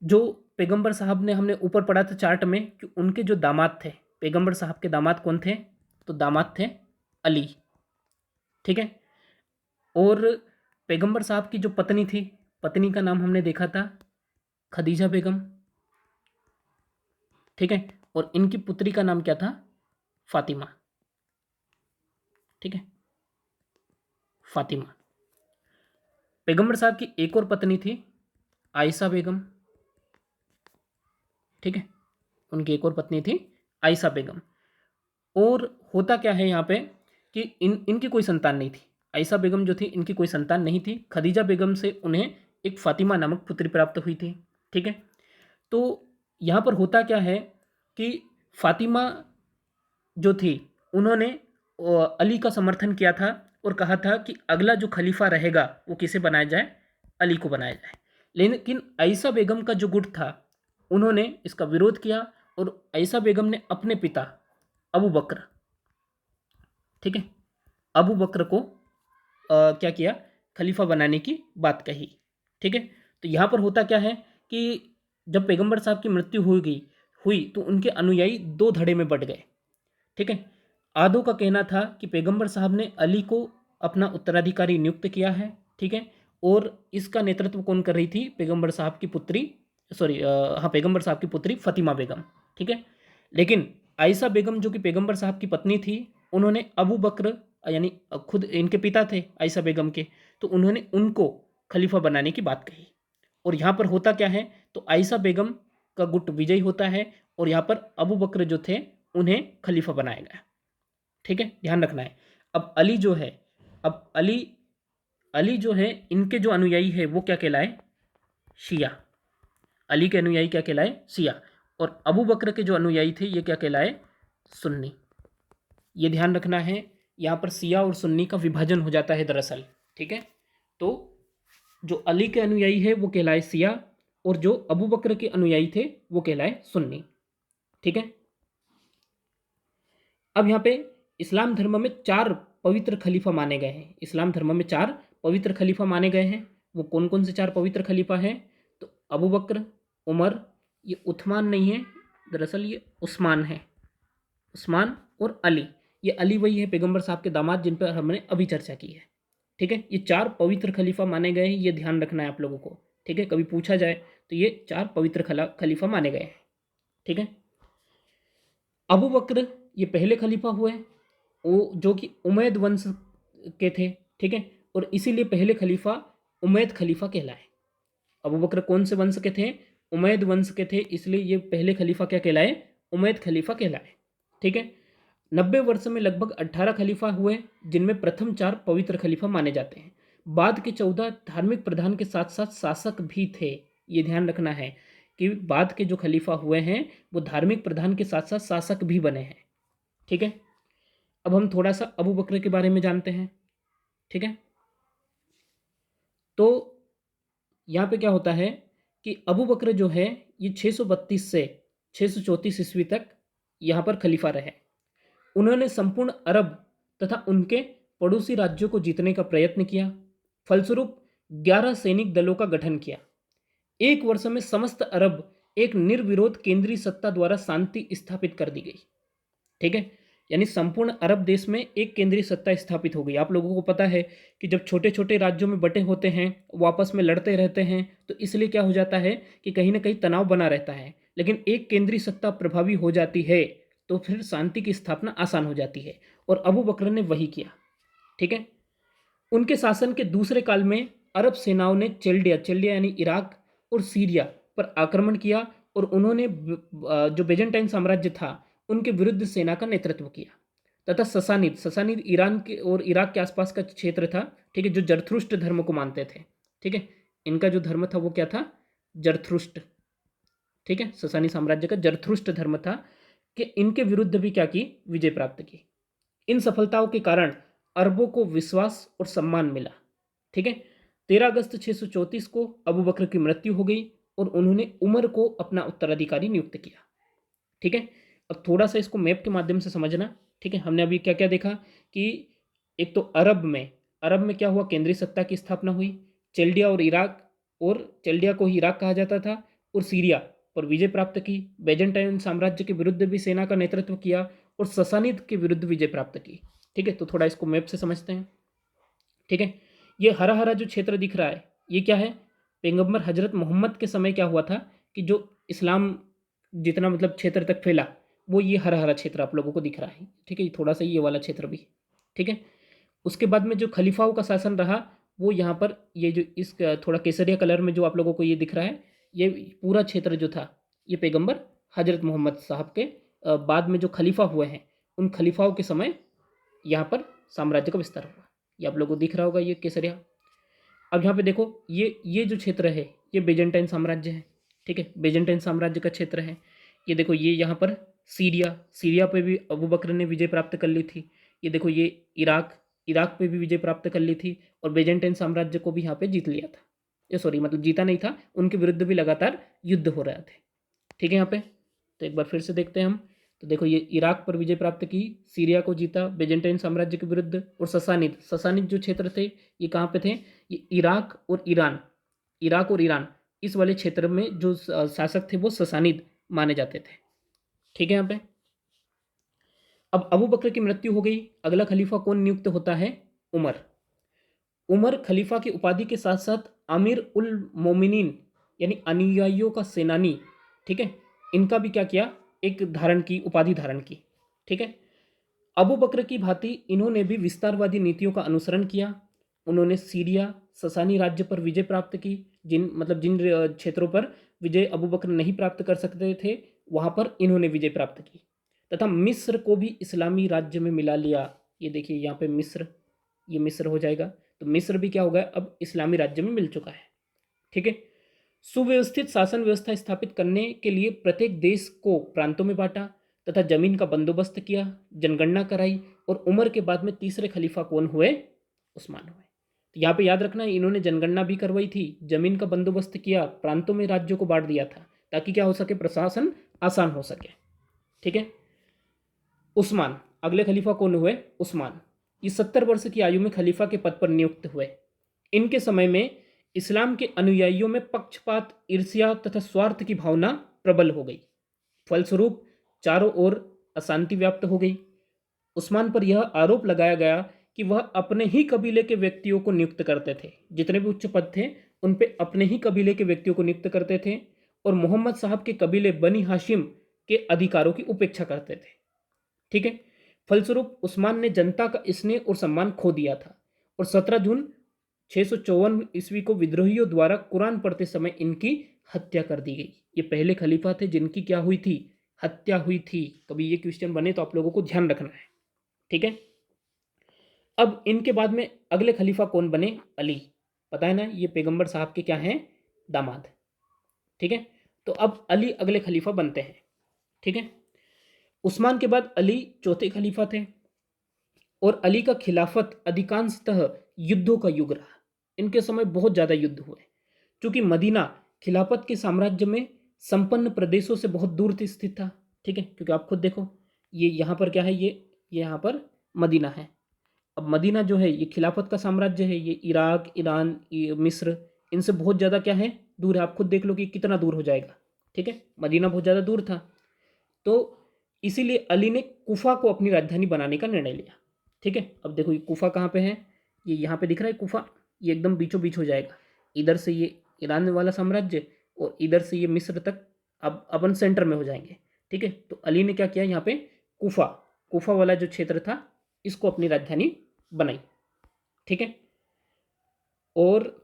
जो पैगंबर साहब ने, हमने ऊपर पढ़ा था चार्ट में कि उनके जो दामाद थे, पैगंबर साहब के दामाद कौन थे? तो दामाद थे अली। ठीक है। और पैगंबर साहब की जो पत्नी थी, पत्नी का नाम हमने देखा था खदीजा बेगम। ठीक है। और इनकी पुत्री का नाम क्या था? फातिमा। ठीक है, फातिमा। पैगंबर साहब की एक और पत्नी थी आयशा बेगम। ठीक है, उनकी एक और पत्नी थी आयशा बेगम। और होता क्या है यहाँ पे कि इनकी कोई संतान नहीं थी। आयशा बेगम जो थी, इनकी कोई संतान नहीं थी। खदीजा बेगम से उन्हें एक फातिमा नामक पुत्री प्राप्त हुई थी। ठीक है। तो यहाँ पर होता क्या है कि फातिमा जो थी, उन्होंने अली का समर्थन किया था और कहा था कि अगला जो खलीफा रहेगा वो किसे बनाया जाए? अली को बनाया जाए। लेकिन आयशा बेगम का जो गुट था, उन्होंने इसका विरोध किया और आयशा बेगम ने अपने पिता अबू बकर, ठीक है, अबू बकर को क्या किया? खलीफा बनाने की बात कही। ठीक है। तो यहाँ पर होता क्या है कि जब पैगंबर साहब की मृत्यु हुई तो उनके अनुयायी 2 धड़े में बट गए। ठीक है। आदो का कहना था कि पैगंबर साहब ने अली को अपना उत्तराधिकारी नियुक्त किया है। ठीक है। और इसका नेतृत्व कौन कर रही थी? पैगंबर साहब की पुत्री, हाँ, पैगंबर साहब की पुत्री फातिमा बेगम। ठीक है। लेकिन आयशा बेगम जो कि पैगंबर साहब की पत्नी थी, उन्होंने अबू बकर, यानी खुद इनके पिता थे आयशा बेगम के, तो उन्होंने उनको खलीफा बनाने की बात कही। और यहाँ पर होता क्या है? तो आयशा बेगम का गुट विजयी होता है और यहाँ पर अबू बकर जो थे उन्हें खलीफा बनाया गया। ठीक है, ध्यान रखना है। अब अली जो है, अली जो है, इनके जो अनुयायी है वो क्या कहलाए? शिया। अली के अनुयायी क्या कहलाए? शिया। और अबू बकर के जो अनुयायी थे ये क्या कहलाए? सुन्नी। ये ध्यान रखना है, यहाँ पर शिया और सुन्नी का विभाजन हो जाता है दरअसल। ठीक है। तो जो अली के अनुयायी है वो कहलाए शिया और जो अबू बकर के अनुयायी थे वो कहलाए सुन्नी। ठीक है। अब यहाँ पे इस्लाम धर्म में 4 पवित्र खलीफा माने गए हैं। इस्लाम धर्म में 4 पवित्र खलीफा माने गए हैं। वो कौन कौन से 4 पवित्र खलीफा हैं? तो अबू बकर, उमर, ये उस्मान नहीं है, दरअसल ये उस्मान है, उस्मान और अली। ये अली वही है पैगंबर साहब के दामाद जिन पर हमने अभी चर्चा की है। ठीक है। ये 4 पवित्र खलीफा माने गए हैं, ये ध्यान रखना है आप लोगों को। ठीक है, कभी पूछा जाए तो ये 4 पवित्र खलीफा माने गए हैं। ठीक है। अबू बकर ये पहले खलीफा हुए, जो कि उमैद वंश के थे, ठीक है, और इसीलिए पहले खलीफा उमैद खलीफा कहलाए। अबू बकर कौन से वंश के थे? उमैद वंश के थे, इसलिए ये पहले खलीफा क्या कहलाए? उमैद खलीफा कहलाए, ठीक है। 90 वर्ष में लगभग 18 खलीफा हुए, जिनमें प्रथम 4 पवित्र खलीफा माने जाते हैं। बाद के 14 धार्मिक प्रधान के साथ साथ शासक भी थे। ये ध्यान रखना है कि बाद के जो खलीफा हुए हैं वो धार्मिक प्रधान के साथ साथ शासक भी बने हैं, ठीक है। अब हम थोड़ा सा अबू बकर के बारे में जानते हैं, ठीक है। तो यहाँ पे क्या होता है कि अबू बकर जो है ये 632 से 634 ईस्वी तक यहाँ पर खलीफा रहे। उन्होंने संपूर्ण अरब तथा उनके पड़ोसी राज्यों को जीतने का प्रयत्न किया। फलस्वरूप 11 सैनिक दलों का गठन किया। एक वर्ष में समस्त अरब एक निर्विरोध केंद्रीय सत्ता द्वारा शांति स्थापित कर दी गई, ठीक है। यानी संपूर्ण अरब देश में एक केंद्रीय सत्ता स्थापित हो गई। आप लोगों को पता है कि जब छोटे छोटे राज्यों में बटे होते हैं, वो आपस में लड़ते रहते हैं, तो इसलिए क्या हो जाता है कि कहीं ना कहीं तनाव बना रहता है। लेकिन एक केंद्रीय सत्ता प्रभावी हो जाती है तो फिर शांति की स्थापना आसान हो जाती है, और अबू बकर ने वही किया, ठीक है। उनके शासन के दूसरे काल में अरब सेनाओं ने चेल्डिया यानी इराक और सीरिया पर आक्रमण किया, और उन्होंने जो बेजेंटाइन साम्राज्य था उनके विरुद्ध सेना का नेतृत्व किया। तथा ससानिद ईरान के और इराक के आसपास का क्षेत्र था, ठीक है, जो जरथुष्ट धर्म को मानते थे, ठीक है। इनका जो धर्म था वो क्या था? जरथुष्ट, ठीक है। ससानी साम्राज्य का जरथुष्ट धर्म था कि इनके विरुद्ध भी क्या की? विजय प्राप्त की। इन सफलताओं के कारण अरबों को विश्वास और सम्मान मिला, ठीक है। 13 अगस्त 634 को अबू बकर की मृत्यु हो गई और उन्होंने उमर को अपना उत्तराधिकारी नियुक्त किया, ठीक है। अब थोड़ा सा इसको मैप के माध्यम से समझना, ठीक है। हमने अभी क्या क्या देखा कि एक तो अरब में क्या हुआ? केंद्रीय सत्ता की स्थापना हुई। चेल्डिया और इराक, और चेल्डिया को ही इराक कहा जाता था, और सीरिया पर विजय प्राप्त की। बेजेंटाइन साम्राज्य के विरुद्ध भी सेना का नेतृत्व किया और ससानिद के विरुद्ध विजय प्राप्त की, ठीक है। तो थोड़ा इसको मैप से समझते हैं, ठीक है। ये हरा हरा जो क्षेत्र दिख रहा है ये क्या है? पैगंबर हजरत मोहम्मद के समय क्या हुआ था कि जो इस्लाम जितना मतलब क्षेत्र तक फैला, वो ये हरा हरा क्षेत्र आप लोगों को दिख रहा है, ठीक है। थोड़ा सा ये वाला क्षेत्र भी, ठीक है। उसके बाद में जो खलीफाओं का शासन रहा वो यहाँ पर ये जो इस थोड़ा केसरिया कलर में जो आप लोगों को ये दिख रहा है, ये पूरा क्षेत्र जो था ये पैगंबर हजरत मोहम्मद साहब के बाद में जो खलीफा हुए हैं उन खलीफाओं के समय यहाँ पर साम्राज्य का विस्तार हुआ। ये आप लोगों को दिख रहा होगा ये केसरिया। अब यहाँ पे देखो ये जो क्षेत्र है ये बेजेंटाइन साम्राज्य है, ठीक है। बेजेंटाइन साम्राज्य का क्षेत्र है। ये देखो ये यहाँ पर सीरिया पे भी अबू बकर ने विजय प्राप्त कर ली थी। ये देखो ये इराक पे भी विजय प्राप्त कर ली थी, और बेजेंटाइन साम्राज्य को भी यहाँ पे जीत लिया था। ये सॉरी मतलब जीता नहीं था, उनके विरुद्ध भी लगातार युद्ध हो रहे थे, ठीक है। यहाँ पे तो एक बार फिर से देखते हैं हम। तो देखो ये इराक पर विजय प्राप्त की, सीरिया को जीता बेजेंटाइन साम्राज्य के विरुद्ध, और ससानिद जो क्षेत्र थे ये कहाँ पे थे? ये इराक और ईरान इस वाले क्षेत्र में जो शासक थे वो ससानिद माने जाते थे, ठीक है। यहाँ पे अब अबू बकर की मृत्यु हो गई। अगला खलीफा कौन नियुक्त होता है? उमर खलीफा की उपाधि के साथ साथ आमिर उल मोमिनीन यानी अनुयायियों का सेनानी, ठीक है, इनका भी क्या किया? एक उपाधि धारण की, ठीक है। अबू बकर की भांति इन्होंने भी विस्तारवादी नीतियों का अनुसरण किया। उन्होंने सीरिया ससानी राज्य पर विजय प्राप्त की। जिन क्षेत्रों पर विजय अबू बकर नहीं प्राप्त कर सकते थे वहां पर इन्होंने विजय प्राप्त की, तथा मिस्र को भी इस्लामी राज्य में मिला लिया। ये देखिए यहाँ पे ये मिस्र हो जाएगा, तो मिस्र भी क्या हो गया? अब इस्लामी राज्य में मिल चुका है, ठीक है। सुव्यवस्थित शासन व्यवस्था स्थापित करने के लिए प्रत्येक देश को प्रांतों में बांटा तथा जमीन का बंदोबस्त किया, जनगणना कराई, और उमर के बाद में तीसरे खलीफा कौन हुए? उस्मान हुए। तो यहाँ पे याद रखना इन्होंने जनगणना भी करवाई थी, जमीन का बंदोबस्त किया, प्रांतों में राज्यों को बांट दिया था ताकि क्या हो सके? प्रशासन आसान हो सके, ठीक है। उस्मान अगले खलीफा कौन हुए? उस्मान ये 70 वर्ष की आयु में खलीफा के पद पर नियुक्त हुए। इनके समय में इस्लाम के अनुयायियों में पक्षपात, ईर्ष्या तथा स्वार्थ की भावना प्रबल हो गई। फलस्वरूप चारों ओर अशांति व्याप्त हो गई। उस्मान पर यह आरोप लगाया गया कि वह अपने ही कबीले के व्यक्तियों को नियुक्त करते थे। जितने भी उच्च पद थे उन पे अपने ही कबीले के व्यक्तियों को नियुक्त करते थे, और मोहम्मद साहब के कबीले बनी हाशिम के अधिकारों की उपेक्षा करते थे, ठीक है। फलस्वरूप उस्मान ने जनता का स्नेह और सम्मान खो दिया था और 17 जून 654 ईस्वी को विद्रोहियों द्वारा कुरान पढ़ते समय इनकी हत्या कर दी गई। ये पहले खलीफा थे जिनकी क्या हुई थी, हत्या हुई थी। कभी ये क्वेश्चन बने तो आप लोगों को ध्यान रखना है, ठीक है। अब इनके बाद में अगले खलीफा कौन बने, अली। पता है ना, ये पैगंबर साहब के क्या हैं, दामाद, ठीक है। तो अब अली अगले खलीफा बनते हैं, ठीक है। उस्मान के बाद अली चौथे खलीफा थे और अली का खिलाफत अधिकांशतः युद्धों का युग रहा। इनके समय बहुत ज़्यादा युद्ध हुए, क्योंकि मदीना खिलाफत के साम्राज्य में संपन्न प्रदेशों से बहुत दूर स्थित था, ठीक है। क्योंकि आप खुद देखो, ये यहाँ पर क्या है, ये यहाँ पर मदीना है। अब मदीना जो है ये खिलाफत का साम्राज्य है, ये इराक, ईरान, ये मिस्र, इनसे बहुत ज़्यादा क्या है, दूर है। आप खुद देख लो कि कितना दूर हो जाएगा, ठीक है। मदीना बहुत ज़्यादा दूर था, तो इसीलिए अली ने कूफा को अपनी राजधानी बनाने का निर्णय लिया, ठीक है। अब देखो ये कूफा कहाँ पे है, ये यहाँ पे दिख रहा है कूफा, ये एकदम बीचों बीच हो जाएगा। इधर से ये ईरान वाला साम्राज्य और इधर से ये मिस्र तक अब अपन सेंटर में हो जाएंगे, ठीक है। तो अली ने क्या किया, यहाँ पे कूफा, कूफा वाला जो क्षेत्र था इसको अपनी राजधानी बनाई, ठीक है। और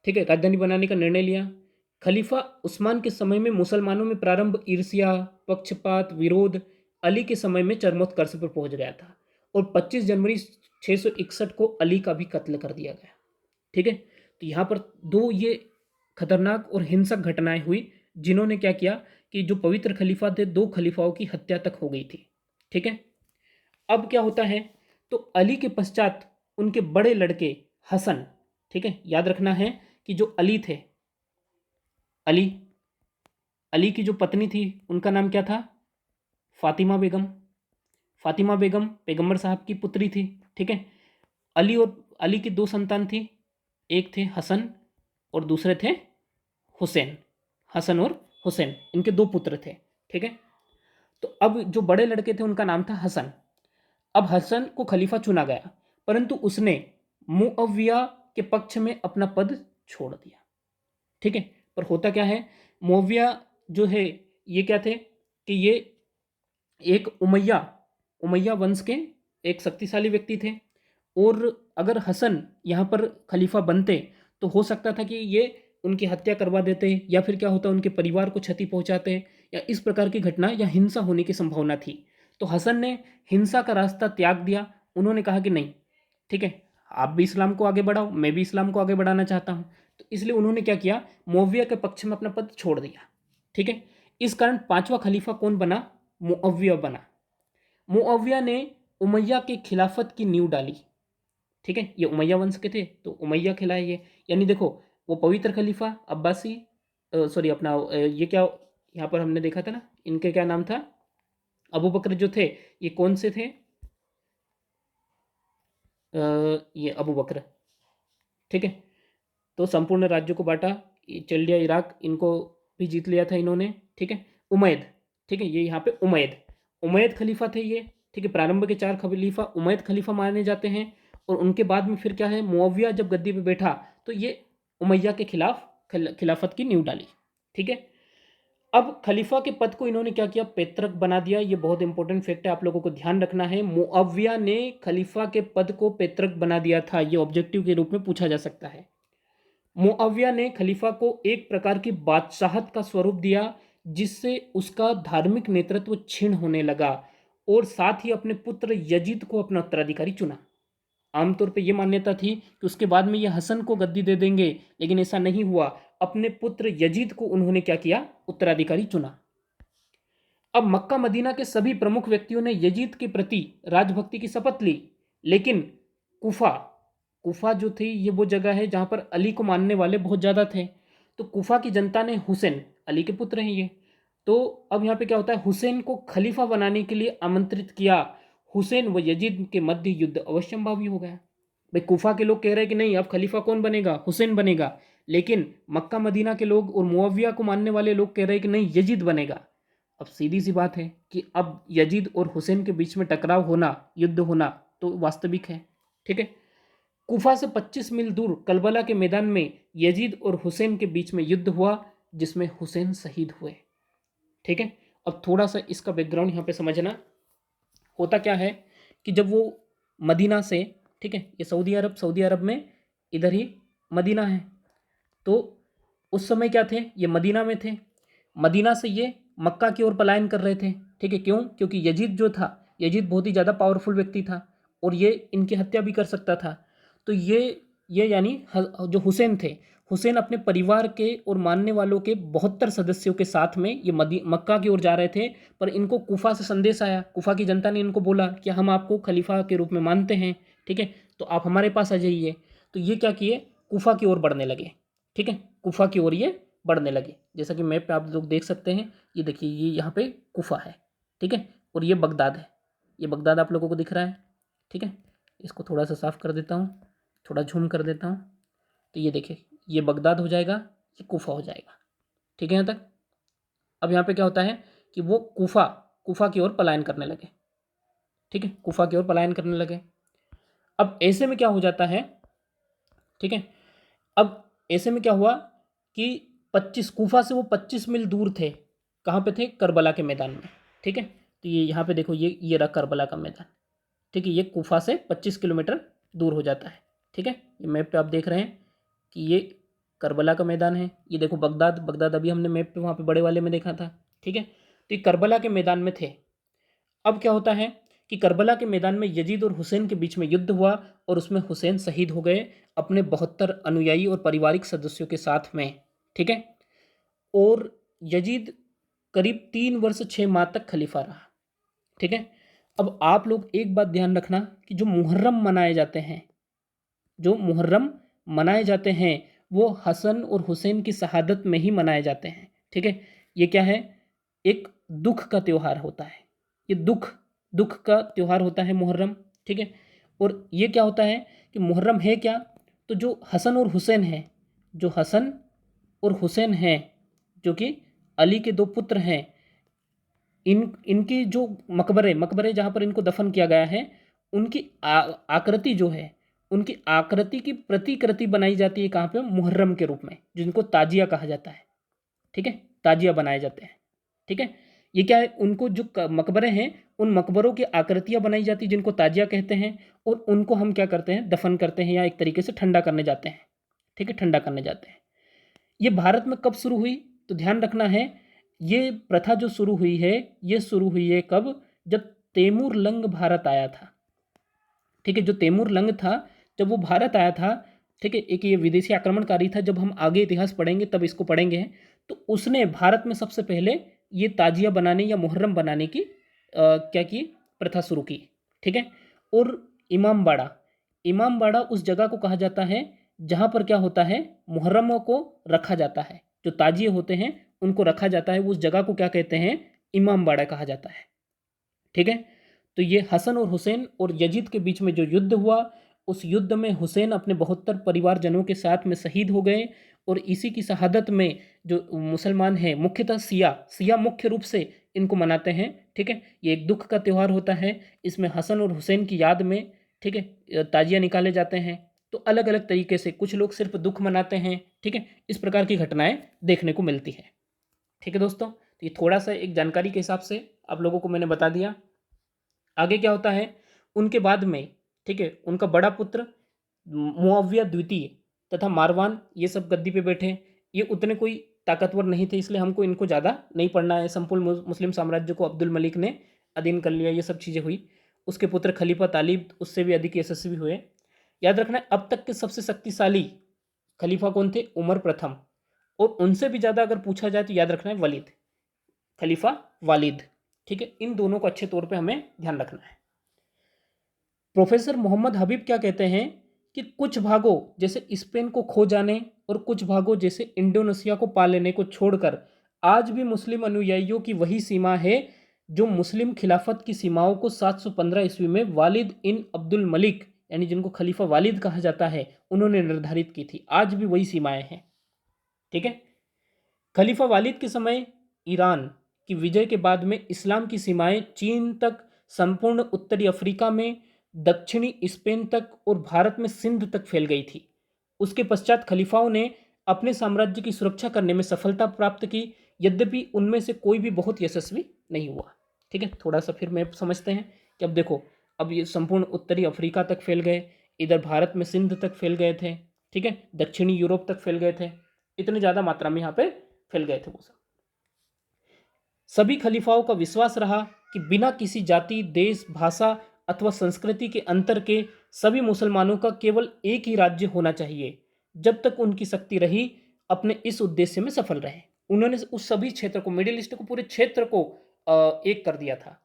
ठीक है, राजधानी बनाने का निर्णय लिया। खलीफा उस्मान के समय में मुसलमानों में प्रारंभ ईर्ष्या, पक्षपात, विरोध अली के समय में चरमोत्कर्ष पर पहुंच गया था और 25 जनवरी 661 को अली का भी कत्ल कर दिया गया, ठीक है। तो यहाँ पर दो ये खतरनाक और हिंसक घटनाएं हुई, जिन्होंने क्या किया कि जो पवित्र खलीफा थे, दो खलीफाओं की हत्या तक हो गई थी, ठीक है। अब क्या होता है, तो अली के पश्चात उनके बड़े लड़के हसन, ठीक है। याद रखना है कि जो अली थे, अली अली की जो पत्नी थी उनका नाम क्या था, फातिमा बेगम। फातिमा बेगम पैगंबर साहब की पुत्री थी, ठीक है। अली की दो संतान थी, एक थे हसन और दूसरे थे हुसैन। हसन और हुसैन इनके दो पुत्र थे, ठीक है। तो अब जो बड़े लड़के थे उनका नाम था हसन। अब हसन को खलीफा चुना गया, परंतु उसने मुअविया के पक्ष में अपना पद छोड़ दिया, ठीक है। पर होता क्या है, मुअविया जो है ये क्या थे कि ये एक उमैया वंश के एक शक्तिशाली व्यक्ति थे, और अगर हसन यहाँ पर खलीफा बनते तो हो सकता था कि ये उनकी हत्या करवा देते, या फिर क्या होता उनके परिवार को क्षति पहुंचाते, या इस प्रकार की घटना या हिंसा होने की संभावना थी। तो हसन ने हिंसा का रास्ता त्याग दिया। उन्होंने कहा कि नहीं, ठीक है, आप भी इस्लाम को आगे बढ़ाओ, मैं भी इस्लाम को आगे बढ़ाना चाहता हूँ। तो इसलिए उन्होंने क्या किया, मुअविया के पक्ष में अपना पद छोड़ दिया, ठीक है। इस कारण पांचवा खलीफा कौन बना, मुअविया बना। मुअविया ने उमैया के खिलाफत की नींव डाली, ठीक है। ये उमैया वंश के थे तो उमैया खिलाए ये, यानी देखो वो पवित्र खलीफा अब्बासी, सॉरी अपना ये क्या यहाँ पर हमने देखा था ना, इनके क्या नाम था, अबू बकर जो थे, ये कौन से थे, ये अबू बकर, ठीक है। तो संपूर्ण राज्य को बांटा, चल इराक, इनको भी जीत लिया था इन्होंने, ठीक है। उमैद, ठीक है, ये यहाँ पे उमैद खलीफा थे ये, ठीक है। प्रारंभ के चार खलीफा उमैद खलीफा माने जाते हैं, और उनके बाद में फिर क्या है, मुअविया जब गद्दी पे बैठा तो ये उमैया के खिलाफ खिलाफत की नींव डाली, ठीक है। अब खलीफा के पद को इन्होंने क्या किया, पैतृक बना दिया। ये बहुत इंपॉर्टेंट फैक्ट है, आप लोगों को ध्यान रखना है। मुअविया ने खलीफा के पद को पैतृक बना दिया था, ये ऑब्जेक्टिव के रूप में पूछा जा सकता है। मुअविया ने खलीफा को एक प्रकार की बादशाहत का स्वरूप दिया, जिससे उसका धार्मिक नेतृत्व क्षीण होने लगा, और साथ ही अपने पुत्र यजीद को अपना उत्तराधिकारी चुना। आमतौर पे ये मान्यता थी कि उसके बाद में ये हसन को गद्दी दे देंगे, लेकिन ऐसा नहीं हुआ। अपने पुत्र यजीद को उन्होंने क्या किया, उत्तराधिकारी चुना। अब मक्का मदीना के सभी प्रमुख व्यक्तियों ने यजीद के प्रति राजभक्ति की शपथ ली, लेकिन कुफा कुफा जो थी ये वो जगह है जहां पर अली को मानने वाले बहुत ज़्यादा थे। तो कुफा की जनता ने हुसैन, अली के पुत्र हैं ये, तो अब यहाँ पे क्या होता है, हुसैन को खलीफा बनाने के लिए आमंत्रित किया। हुसैन व यजीद के मध्य युद्ध अवश्यंभावी हो गया। भाई कुफा के लोग कह रहे हैं कि नहीं, अब खलीफा कौन बनेगा, हुसैन बनेगा, लेकिन मक्का मदीना के लोग और मुअविया को मानने वाले लोग कह रहे हैं कि नहीं, यजीद बनेगा। अब सीधी सी बात है कि अब यजीद और हुसैन के बीच में टकराव होना, युद्ध होना तो वास्तविक है, ठीक है। कुफा से 25 मील दूर कलबला के मैदान में यजीद और हुसैन के बीच में युद्ध हुआ, जिसमें हुसैन शहीद हुए, ठीक है। अब थोड़ा सा इसका बैकग्राउंड यहाँ पे समझना। होता क्या है कि जब वो मदीना से, ठीक है, ये सऊदी अरब में इधर ही मदीना है, तो उस समय क्या थे, ये मदीना में थे। मदीना से ये मक्का की ओर पलायन कर रहे थे, ठीक है। क्यों? क्योंकि यजीद जो था, यजीद बहुत ही ज़्यादा पावरफुल व्यक्ति था और ये इनकी हत्या भी कर सकता था। तो ये यानी जो हुसैन थे, हुसैन अपने परिवार के और मानने वालों के 72 सदस्यों के साथ में ये मक्का की ओर जा रहे थे। पर इनको कूफा से संदेश आया, कूफा की जनता ने इनको बोला कि हम आपको खलीफा के रूप में मानते हैं, ठीक है, तो आप हमारे पास आ जाइए। तो ये क्या किए, कूफा की ओर बढ़ने लगे, ठीक है, कूफा की ओर ये बढ़ने लगे। जैसा कि मैप पे आप लोग देख सकते हैं, ये देखिए, ये यहाँ पे कूफा है, ठीक है, और ये बगदाद है। ये बगदाद आप लोगों को दिख रहा है, ठीक है। इसको थोड़ा सा साफ कर देता हूँ, थोड़ा झूम कर देता हूँ। तो ये देखिए, ये बगदाद हो जाएगा, ये कूफा हो जाएगा, ठीक है यहाँ तक। अब यहाँ पे क्या होता है कि वो कूफा की ओर पलायन करने लगे, ठीक है, कूफा की ओर पलायन करने लगे। अब ऐसे में क्या हो जाता है, ठीक है, अब ऐसे में क्या हुआ कि 25 कूफा से वो 25 मील दूर थे। कहाँ पे थे? करबला के मैदान में, ठीक है। तो ये यहाँ पे देखो, ये रहा करबला का मैदान, ठीक है। ये कूफा से 25 किलोमीटर दूर हो जाता है, ठीक है। ये मैप पे आप देख रहे हैं कि ये करबला का मैदान है। ये देखो बगदाद अभी हमने मैप पे वहाँ पे बड़े वाले में देखा था, ठीक है। तो ये करबला के मैदान में थे। अब क्या होता है कि करबला के मैदान में यजीद और हुसैन के बीच में युद्ध हुआ और उसमें हुसैन शहीद हो गए अपने 72 अनुयायी और पारिवारिक सदस्यों के साथ में, ठीक है। और यजीद करीब 3 वर्ष 6 माह तक खलीफा रहा, ठीक है। अब आप लोग एक बात ध्यान रखना कि जो मुहर्रम मनाए जाते हैं, जो मुहर्रम मनाए जाते हैं, वो हसन और हुसैन की शहादत में ही मनाए जाते हैं, ठीक है। ये क्या है? एक दुख का त्यौहार होता है। ये दुख का त्यौहार होता है मुहर्रम, ठीक है। और ये क्या होता है कि मुहर्रम है क्या? तो जो हसन और हुसैन हैं, जो हसन और हुसैन हैं, जो कि अली के 2 पुत्र हैं, इनकी जो मकबरे जहाँ पर इनको दफन किया गया है, उनकी आकृति जो है, उनकी आकृति की प्रतिकृति बनाई जाती है कहाँ पे? मुहर्रम के रूप में, जिनको ताजिया कहा जाता है, ठीक है। ताजिया बनाए जाते हैं, ठीक है। ये क्या है? उनको जो मकबरे हैं, उन मकबरों की आकृतियाँ बनाई जाती है, जिनको ताजिया कहते हैं। और उनको हम क्या करते हैं? दफन करते हैं, या एक तरीके से ठंडा करने जाते हैं, ठीक है, ठंडा करने जाते हैं। ये भारत में कब शुरू हुई? तो ध्यान रखना है, ये प्रथा जो शुरू हुई है, ये शुरू हुई है कब? जब तैमूर लंग भारत आया था, ठीक है। जो तैमूर लंग था, जब वो भारत आया था, ठीक है, एक ये विदेशी आक्रमणकारी था। जब हम आगे इतिहास पढ़ेंगे तब इसको पढ़ेंगे। तो उसने भारत में सबसे पहले ये ताजिया बनाने या मुहर्रम बनाने की क्या की? प्रथा शुरू की, ठीक है। और इमामबाड़ा उस जगह को कहा जाता है जहाँ पर क्या होता है? मुहर्रमों को रखा जाता है, जो ताजिए होते हैं उनको रखा जाता है। उस जगह को क्या कहते हैं? इमामबाड़ा कहा जाता है, ठीक है। तो ये हसन और हुसैन और यजीद के बीच में जो युद्ध हुआ, उस युद्ध में हुसैन अपने 72 परिवारजनों के साथ में शहीद हो गए। और इसी की शहादत में जो मुसलमान हैं, मुख्यतः सिया मुख्य रूप से इनको मनाते हैं, ठीक है। ये एक दुख का त्यौहार होता है। इसमें हसन और हुसैन की याद में, ठीक है, ताजिया निकाले जाते हैं। तो अलग अलग तरीके से कुछ लोग सिर्फ दुख मनाते हैं, ठीक है। इस प्रकार की घटनाएं देखने को मिलती है, ठीक है दोस्तों। तो ये थोड़ा सा एक जानकारी के हिसाब से आप लोगों को मैंने बता दिया। आगे क्या होता है उनके बाद में, ठीक है, उनका बड़ा पुत्र मुआविया द्वितीय तथा मारवान, ये सब गद्दी पे बैठे। ये उतने कोई ताकतवर नहीं थे, इसलिए हमको इनको ज़्यादा नहीं पढ़ना है। संपूर्ण मुस्लिम साम्राज्य को अब्दुल मलिक ने अधीन कर लिया, ये सब चीज़ें हुई। उसके पुत्र खलीफा तालिब उससे भी अधिक यशस्वी हुए। याद रखना है, अब तक के सबसे शक्तिशाली खलीफा कौन थे? उमर प्रथम। और उनसे भी ज़्यादा अगर पूछा जाए तो याद रखना है वलीद, खलीफा वालिद, ठीक है। इन दोनों को अच्छे तौर पे हमें ध्यान रखना है। प्रोफेसर मोहम्मद हबीब क्या कहते हैं कि कुछ भागों जैसे स्पेन को खो जाने और कुछ भागों जैसे इंडोनेशिया को पा लेने को छोड़कर आज भी मुस्लिम अनुयायियों की वही सीमा है जो मुस्लिम खिलाफत की सीमाओं को 715 ईस्वी में वालिद इन अब्दुल मलिक, यानी जिनको खलीफा वालिद कहा जाता है, उन्होंने निर्धारित की थी। आज भी वही सीमाएं हैं, ठीक है। खलीफा वालिद के समय ईरान की विजय के बाद में इस्लाम की सीमाएं चीन तक, संपूर्ण उत्तरी अफ्रीका में, दक्षिणी स्पेन तक और भारत में सिंध तक फैल गई थी। उसके पश्चात खलीफाओं ने अपने साम्राज्य की सुरक्षा करने में सफलता प्राप्त की, यद्यपि उनमें से कोई भी बहुत यशस्वी नहीं हुआ, ठीक है। थोड़ा सा फिर मैप समझते हैं कि अब देखो, अब ये संपूर्ण उत्तरी अफ्रीका तक फैल गए, इधर भारत में सिंध तक फैल गए थे, ठीक है, दक्षिणी यूरोप तक फैल गए थे, इतनी ज़्यादा मात्रा में यहाँ पे फैल गए थे वो सब। सभी खलीफाओं का विश्वास रहा कि बिना किसी जाति, देश, भाषा अथवा संस्कृति के अंतर के सभी मुसलमानों का केवल एक ही राज्य होना चाहिए। जब तक उनकी शक्ति रही, अपने इस उद्देश्य में सफल रहे। उन्होंने उस सभी क्षेत्र को, मिडिल ईस्ट को, पूरे क्षेत्र को एक कर दिया था।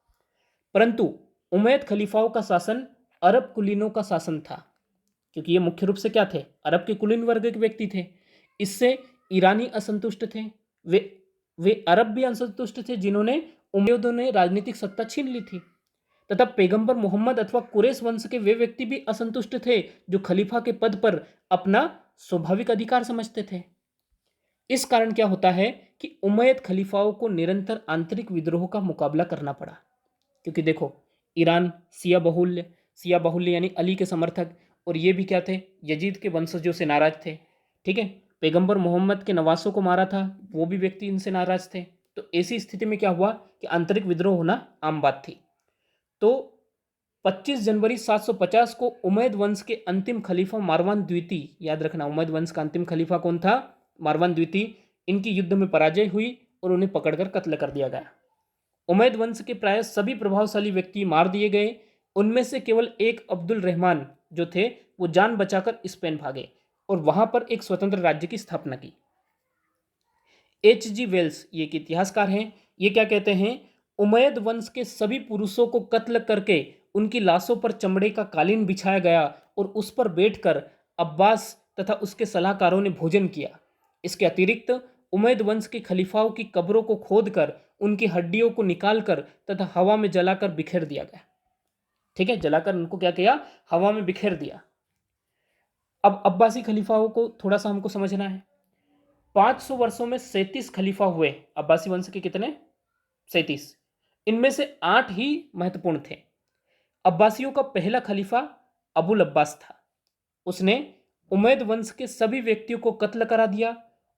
परंतु उमैयद खलीफाओं का शासन अरब कुलीनों का शासन था, क्योंकि ये मुख्य रूप से क्या थे, अरब के कुलीन वर्ग के व्यक्ति थे। इससे ईरानी असंतुष्ट थे, वे वे अरब भी असंतुष्ट थे जिन्होंने उमैयदों ने राजनीतिक सत्ता छीन ली थी, तथा पैगंबर मोहम्मद अथवा कुरैश वंश के वे व्यक्ति भी असंतुष्ट थे जो खलीफा के पद पर अपना स्वाभाविक अधिकार समझते थे। इस कारण क्या होता है कि उमैयद खलीफाओं को निरंतर आंतरिक विद्रोह का मुकाबला करना पड़ा, क्योंकि देखो, ईरान सिया बहुल्य यानी अली के समर्थक, और ये भी क्या थे, यजीद के वंशजों से नाराज थे, ठीक है। पैगंबर मोहम्मद के नवासों को मारा था, वो भी व्यक्ति इनसे नाराज थे। तो ऐसी स्थिति में क्या हुआ कि आंतरिक विद्रोह होना आम बात थी। तो 25 जनवरी 750 को उमैयद वंश के अंतिम खलीफा मारवान द्वितीय, याद रखना उमैयद वंश का अंतिम खलीफा कौन था, मारवान द्वितीय, इनकी युद्ध में पराजय हुई और उन्हें पकड़कर कत्ल कर दिया गया। उमैयद वंश के प्राय सभी प्रभावशाली व्यक्ति मार दिए गए। उनमें से केवल एक अब्दुल रहमान जो थे वो जान बचाकर स्पेन भागे और वहां पर एक स्वतंत्र राज्य की स्थापना की। H.G. वेल्स, ये एक इतिहासकार हैं, ये क्या कहते हैं, उमैयद वंश के सभी पुरुषों को कत्ल करके उनकी लाशों पर चमड़े का कालीन बिछाया गया और उस पर बैठकर अब्बास तथा उसके सलाहकारों ने भोजन किया। इसके अतिरिक्त उमैयद वंश के खलीफाओं की कब्रों को खोदकर उनकी हड्डियों को निकालकर तथा हवा में जलाकर बिखेर दिया गया, ठीक है, जलाकर उनको क्या किया, हवा में बिखेर दिया। अब अब्बासी खलीफाओं को थोड़ा सा हमको समझना है। 500 वर्षों में 37 खलीफा हुए अब्बासी वंश के, कितने, 37। इनमें से 8 ही महत्वपूर्ण थे। अब्बासियों का पहला खलीफा अबुल अब्बास था। उसने उमैयद वंश के सभी व्यक्तियों को कत्ल करा दिया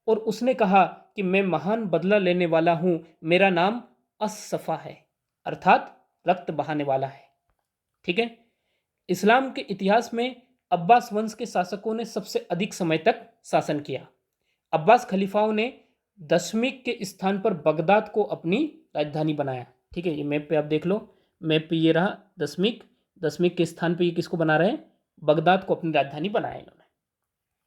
और उसने कहा कि मैं महान बदला लेने वाला हूं, मेरा नाम अस-सफा है, अर्थात रक्त बहाने वाला है, ठीक है। इस्लाम के इतिहास में अब्बास वंश के शासकों ने सबसे अधिक समय तक शासन किया। अब्बास खलीफाओं ने दशमिक के स्थान पर बगदाद को अपनी राजधानी बनाया, ठीक है। ये मैप पे आप देख लो, मैप पे ये रहा दशमिक, दशमिक के स्थान पे ये किसको बना रहे हैं, बगदाद को अपनी राजधानी बनाया इन्होंने,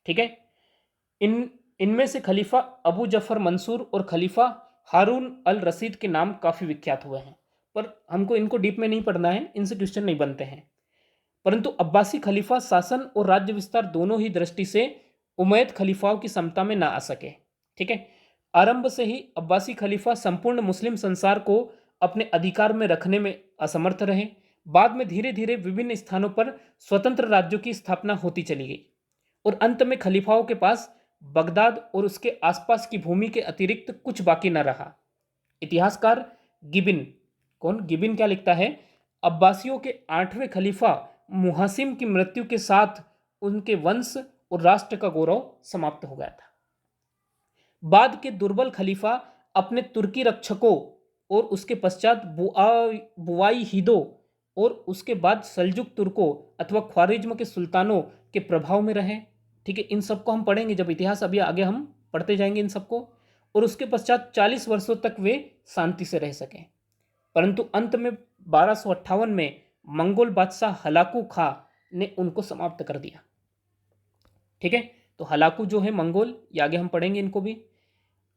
ठीक है। इनमें से खलीफा अबू जफर मंसूर और खलीफा हारून अल रशीद के नाम काफ़ी विख्यात हुए हैं, पर हमको इनको डीप में नहीं पढ़ना है, इनसे क्वेश्चन नहीं बनते हैं। परंतु अब्बासी खलीफा शासन और राज्य विस्तार दोनों ही दृष्टि से उमैयद खलीफाओं की समता में ना आ सके, ठीक है। आरंभ से ही अब्बासी खलीफा संपूर्ण मुस्लिम संसार को अपने अधिकार में रखने में असमर्थ रहे। बाद में धीरे धीरे विभिन्न स्थानों पर स्वतंत्र राज्यों की स्थापना होती चली गई और अंत में खलीफाओं के पास बगदाद और उसके आसपास की भूमि के अतिरिक्त कुछ बाकी न रहा। इतिहासकार गिबिन, कौन गिबिन, क्या लिखता है, अब्बासियों के 8वें खलीफा मुहासिम की मृत्यु के साथ उनके वंश और राष्ट्र का गौरव समाप्त हो गया था। बाद के दुर्बल खलीफा अपने तुर्की रक्षकों और उसके पश्चात बुवाई हिदो और उसके बाद सल्जुक तुर्कों अथवा ख्वारिज्म के सुल्तानों के प्रभाव में रहे, ठीक है। इन सबको हम पढ़ेंगे जब इतिहास, अभी आगे हम पढ़ते जाएंगे इन सबको। और उसके पश्चात 40 वर्षों तक वे शांति से रह सके, परंतु अंत में 1258 में मंगोल बादशाह हलाकू खां ने उनको समाप्त कर दिया, ठीक है। तो हलाकू जो है मंगोल, ये आगे हम पढ़ेंगे इनको भी।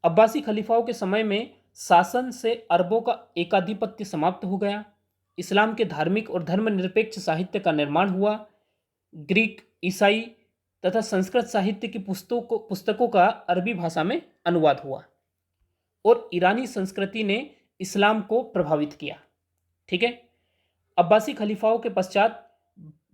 अब्बासी खलीफाओं के समय में शासन से अरबों का एकाधिपत्य समाप्त हो गया। इस्लाम के धार्मिक और धर्मनिरपेक्ष साहित्य का निर्माण हुआ। ग्रीक, ईसाई तथा संस्कृत साहित्य की पुस्तकों का अरबी भाषा में अनुवाद हुआ और ईरानी संस्कृति ने इस्लाम को प्रभावित किया, ठीक है। अब्बासी खलीफाओं के पश्चात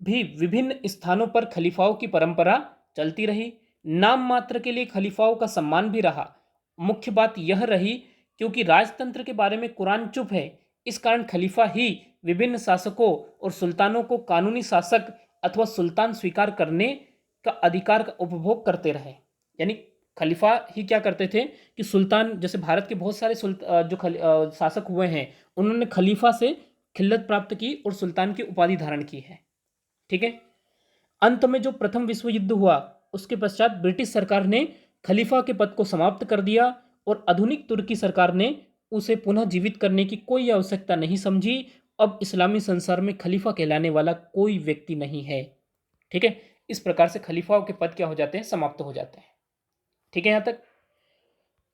भी विभिन्न स्थानों पर खलीफाओं की परंपरा चलती रही। नाम मात्र के लिए खलीफाओं का सम्मान भी रहा। मुख्य बात यह रही क्योंकि राजतंत्र के बारे में कुरान चुप है, इस कारण खलीफा ही विभिन्न शासकों और सुल्तानों को कानूनी शासक अथवा सुल्तान स्वीकार करने का अधिकार का उपभोग करते रहे। यानी खलीफा ही क्या करते थे कि सुल्तान, जैसे भारत के बहुत सारे जो शासक हुए हैं, उन्होंने खलीफा से खिल्लत प्राप्त की और सुल्तान की उपाधि धारण की है। ठीक है। अंत में जो प्रथम विश्व युद्ध हुआ उसके पश्चात ब्रिटिश सरकार ने खलीफा के पद को समाप्त कर दिया और आधुनिक तुर्की सरकार ने उसे पुनः जीवित करने की कोई आवश्यकता नहीं समझी। अब इस्लामी संसार में खलीफा कहलाने वाला कोई व्यक्ति नहीं है। ठीक है। इस प्रकार से खलीफाओं के पद क्या हो जाते हैं, समाप्त हो जाते हैं। ठीक है यहाँ तक।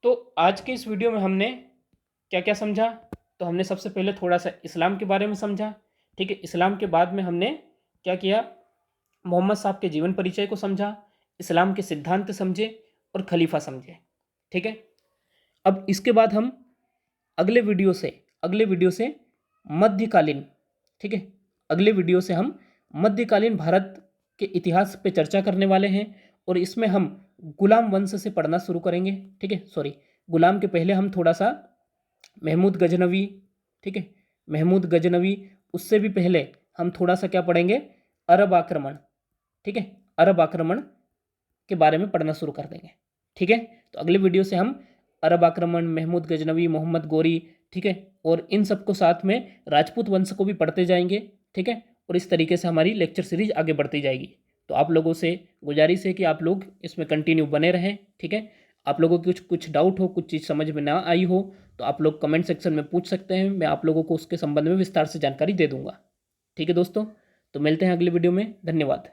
तो आज के इस वीडियो में हमने क्या क्या समझा, तो हमने सबसे पहले थोड़ा सा इस्लाम के बारे में समझा। ठीक है। इस्लाम के बाद में हमने क्या किया, मोहम्मद साहब के जीवन परिचय को समझा, इस्लाम के सिद्धांत समझे और खलीफा समझे। ठीक है। अब इसके बाद हम अगले वीडियो से मध्यकालीन, ठीक है, अगले वीडियो से हम मध्यकालीन भारत के इतिहास पे चर्चा करने वाले हैं और इसमें हम गुलाम वंश से पढ़ना शुरू करेंगे। ठीक है, सॉरी, गुलाम के पहले हम थोड़ा सा महमूद गजनवी, ठीक है, महमूद गजनवी, उससे भी पहले हम थोड़ा सा क्या पढ़ेंगे, अरब आक्रमण। ठीक है, अरब आक्रमण के बारे में पढ़ना शुरू कर देंगे। ठीक है। तो अगले वीडियो से हम अरब आक्रमण, महमूद गजनवी, मोहम्मद गोरी, ठीक है, और इन सबको साथ में राजपूत वंश को भी पढ़ते जाएंगे। ठीक है। और इस तरीके से हमारी लेक्चर सीरीज आगे बढ़ती जाएगी। तो आप लोगों से गुजारिश है कि आप लोग इसमें कंटिन्यू बने रहें। ठीक है। आप लोगों की कुछ डाउट हो, कुछ चीज़ समझ में ना आई हो तो आप लोग कमेंट सेक्शन में पूछ सकते हैं, मैं आप लोगों को उसके संबंध में विस्तार से जानकारी दे दूंगा। ठीक है दोस्तों, तो मिलते हैं अगले वीडियो में। धन्यवाद।